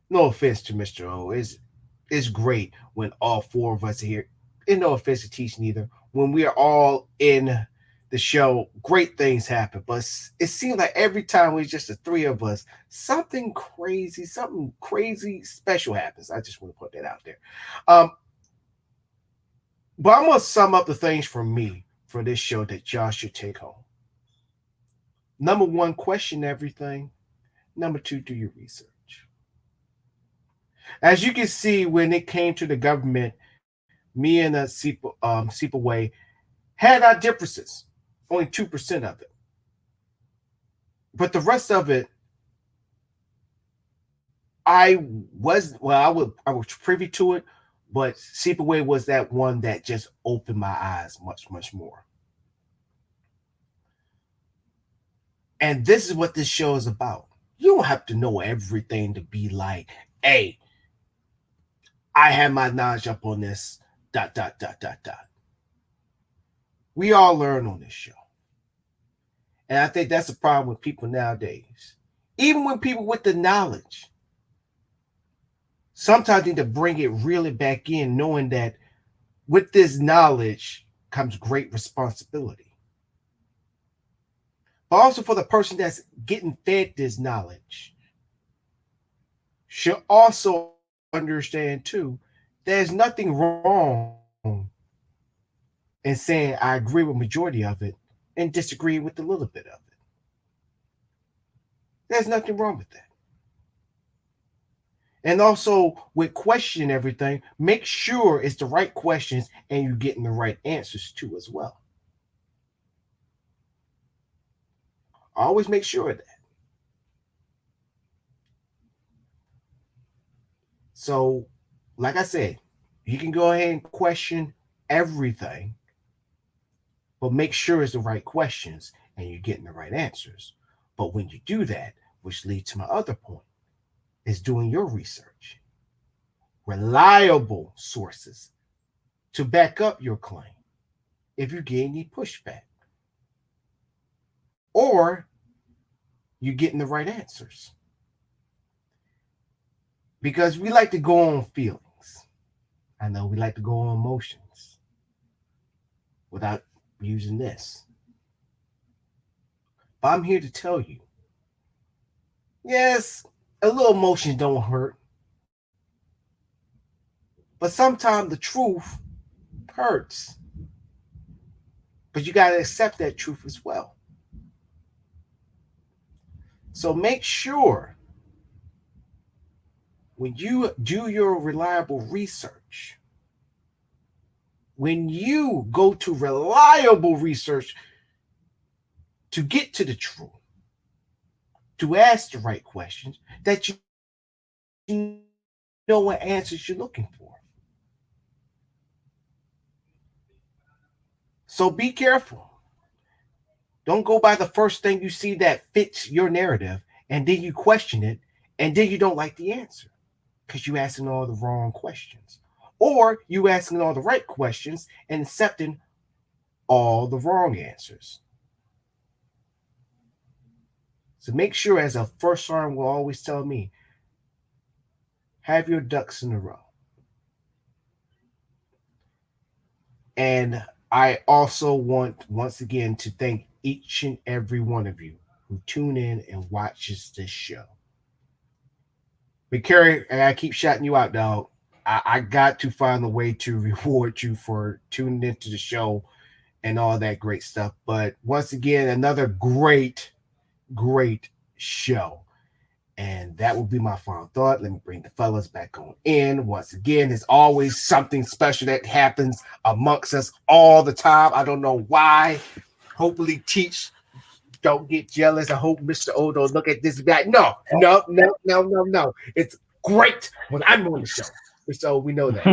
No offense to Mr. O. It's great when all four of us are here. And no offense to teaching either. When we are all in the show, great things happen. But it seems like every time it's just the three of us, something crazy special happens. I just want to put that out there. But I'm going to sum up the things for me for this show that y'all should take home. Number one, question everything. Number two, do your research. As you can see, when it came to the government, me and Seepaway had our differences. Only 2% of it. But the rest of it, I was privy to it, but Seepaway was that one that just opened my eyes much, much more. And this is what this show is about. You don't have to know everything to be like, hey, I have my knowledge up on this, ... We all learn on this show. And I think that's the problem with people nowadays. Even when people with the knowledge, sometimes need to bring it really back in, knowing that with this knowledge comes great responsibility. But also for the person that's getting fed this knowledge, should also understand too, there's nothing wrong in saying I agree with majority of it and disagree with a little bit of it. There's nothing wrong with that. And also with questioning everything, make sure it's the right questions and you're getting the right answers too as well. Always make sure of that. So, like I said, you can go ahead and question everything, but make sure it's the right questions and you're getting the right answers. But when you do that, which leads to my other point, is doing your research. Reliable sources to back up your claim if you get any pushback. Or you're getting the right answers. because we like to go on feelings. I know we like to go on emotions without using this. But I'm here to tell you, yes, a little emotion don't hurt. But sometimes the truth hurts. But you got to accept that truth as well. So make sure when you do your reliable research, when you go to reliable research to get to the truth, to ask the right questions, that you know what answers you're looking for. So be careful. Don't go by the first thing you see that fits your narrative, and then you question it, and then you don't like the answer because you're asking all the wrong questions. Or you asking all the right questions and accepting all the wrong answers. So make sure, as a first sergeant will always tell me, have your ducks in a row. And I also want, once again, to thank each and every one of you who tune in and watches this show. But Kerry, I keep shouting you out, dog. I got to find a way to reward you for tuning into the show and all that great stuff. But once again, another great show. And that will be my final thought. Let me bring the fellas back on in. Once again, there's always something special that happens amongst us all the time. I don't know why. Hopefully, Teach don't get jealous. I hope Mr. O don't look at this guy. No. It's great when I'm on the show. So we know that.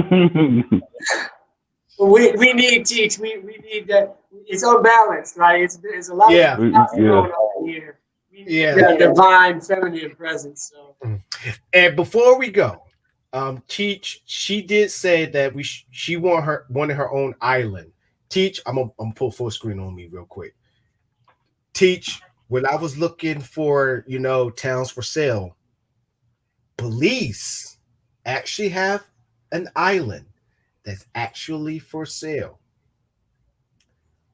We need Teach. We need that. It's unbalanced, right? It's a lot of going on here. The divine feminine presence. So. And before we go, Teach, she did say that she wanted her own island. Teach, I'm gonna pull full screen on me real quick. Teach, when I was looking for towns for sale, Belize actually have an island that's actually for sale.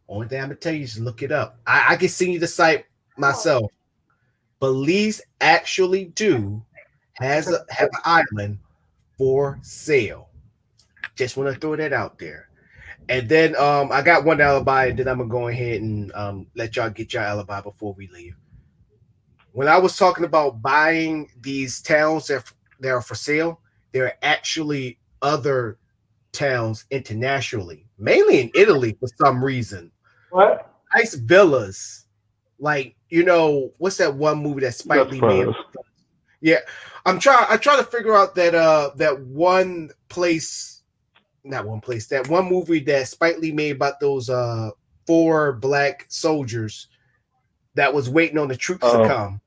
Only thing I'm gonna tell you is look it up. I can send you the site myself. Belize actually have an island for sale. Just want to throw that out there. And then I got one alibi, and then I'm gonna go ahead and let y'all get your alibi before we leave. When I was talking about buying these towns that are for sale, there are actually other towns internationally, mainly in Italy for some reason. What? Nice villas. Like, what's that one movie that Spike Lee made? Yeah. I try to figure out that one movie that Spike Lee made about those 4 black soldiers that was waiting on the troops to come.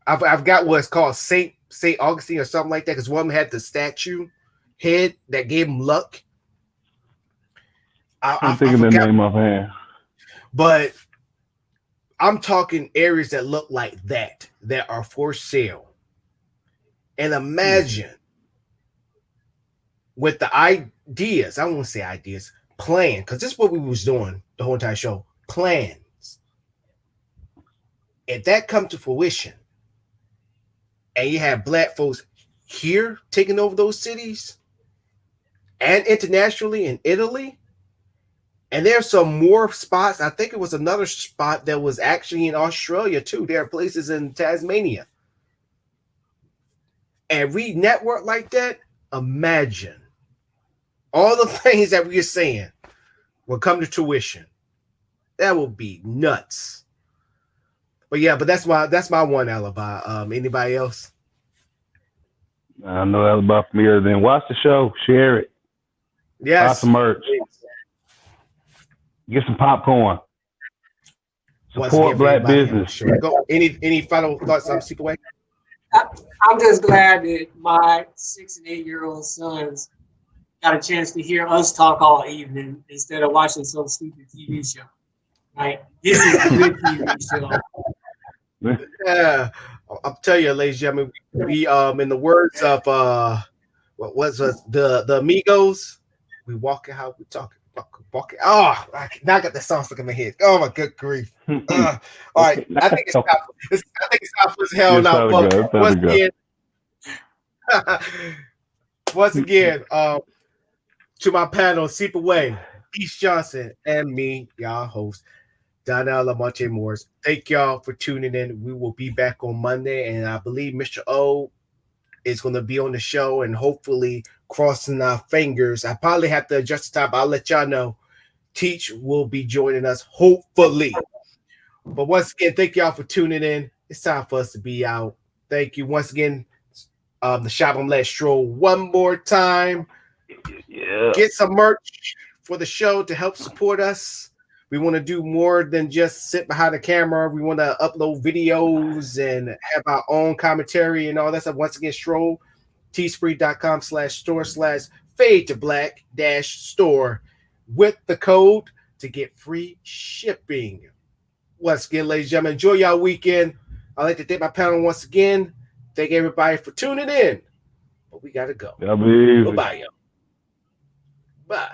I've got what it's called, Saint Augustine or something like that, because one had the statue head that gave him luck. I'm thinking the name offhand. But I'm talking areas that look like that are for sale. And imagine with the ideas, I won't say ideas, plan, because this is what we was doing the whole entire show, plans. If that come to fruition, and you have black folks here taking over those cities and internationally in Italy, and there's some more spots. I think it was another spot that was actually in Australia too. There are places in Tasmania. And we network like that, imagine all the things that we're saying will come to tuition. That will be nuts. But that's my one alibi. Anybody else? No alibi for me other than watch the show, share it. Yes. Buy some merch. Get some popcorn. Support black business. Go. Any final thoughts on Superway? I'm just glad that my 6 and 8-year-old sons got a chance to hear us talk all evening instead of watching some stupid TV show. Right? This is a good TV show. Yeah. I'll tell you, ladies and gentlemen, we in the words of what was the Amigos, we walking how we talking. Walking. Oh, now I got the song stuck in my head. Oh my good grief. All right, I think it's time. I think it's time for this hell now. But once again, to my panel, Seep Away, East Johnson, and me, y'all host, Donnell Lamonte Morris. Thank y'all for tuning in. We will be back on Monday, and I believe Mr. O is going to be on the show, and hopefully crossing our fingers. I probably have to adjust the time, but I'll let y'all know. Teach will be joining us, hopefully. But once again, thank y'all for tuning in. It's time for us to be out. Thank you once again. The Shop on Let Stroll one more time. Yeah. Get some merch for the show to help support us. We want to do more than just sit behind the camera. We want to upload videos and have our own commentary and all that stuff. Once again, Stroll, teespring.com/store/fade to black-store with the code to get free shipping. Once again, ladies and gentlemen, enjoy y'all weekend. I'd like to thank my panel once again. Thank everybody for tuning in. But we got to go. Bye-bye, y'all. Bye.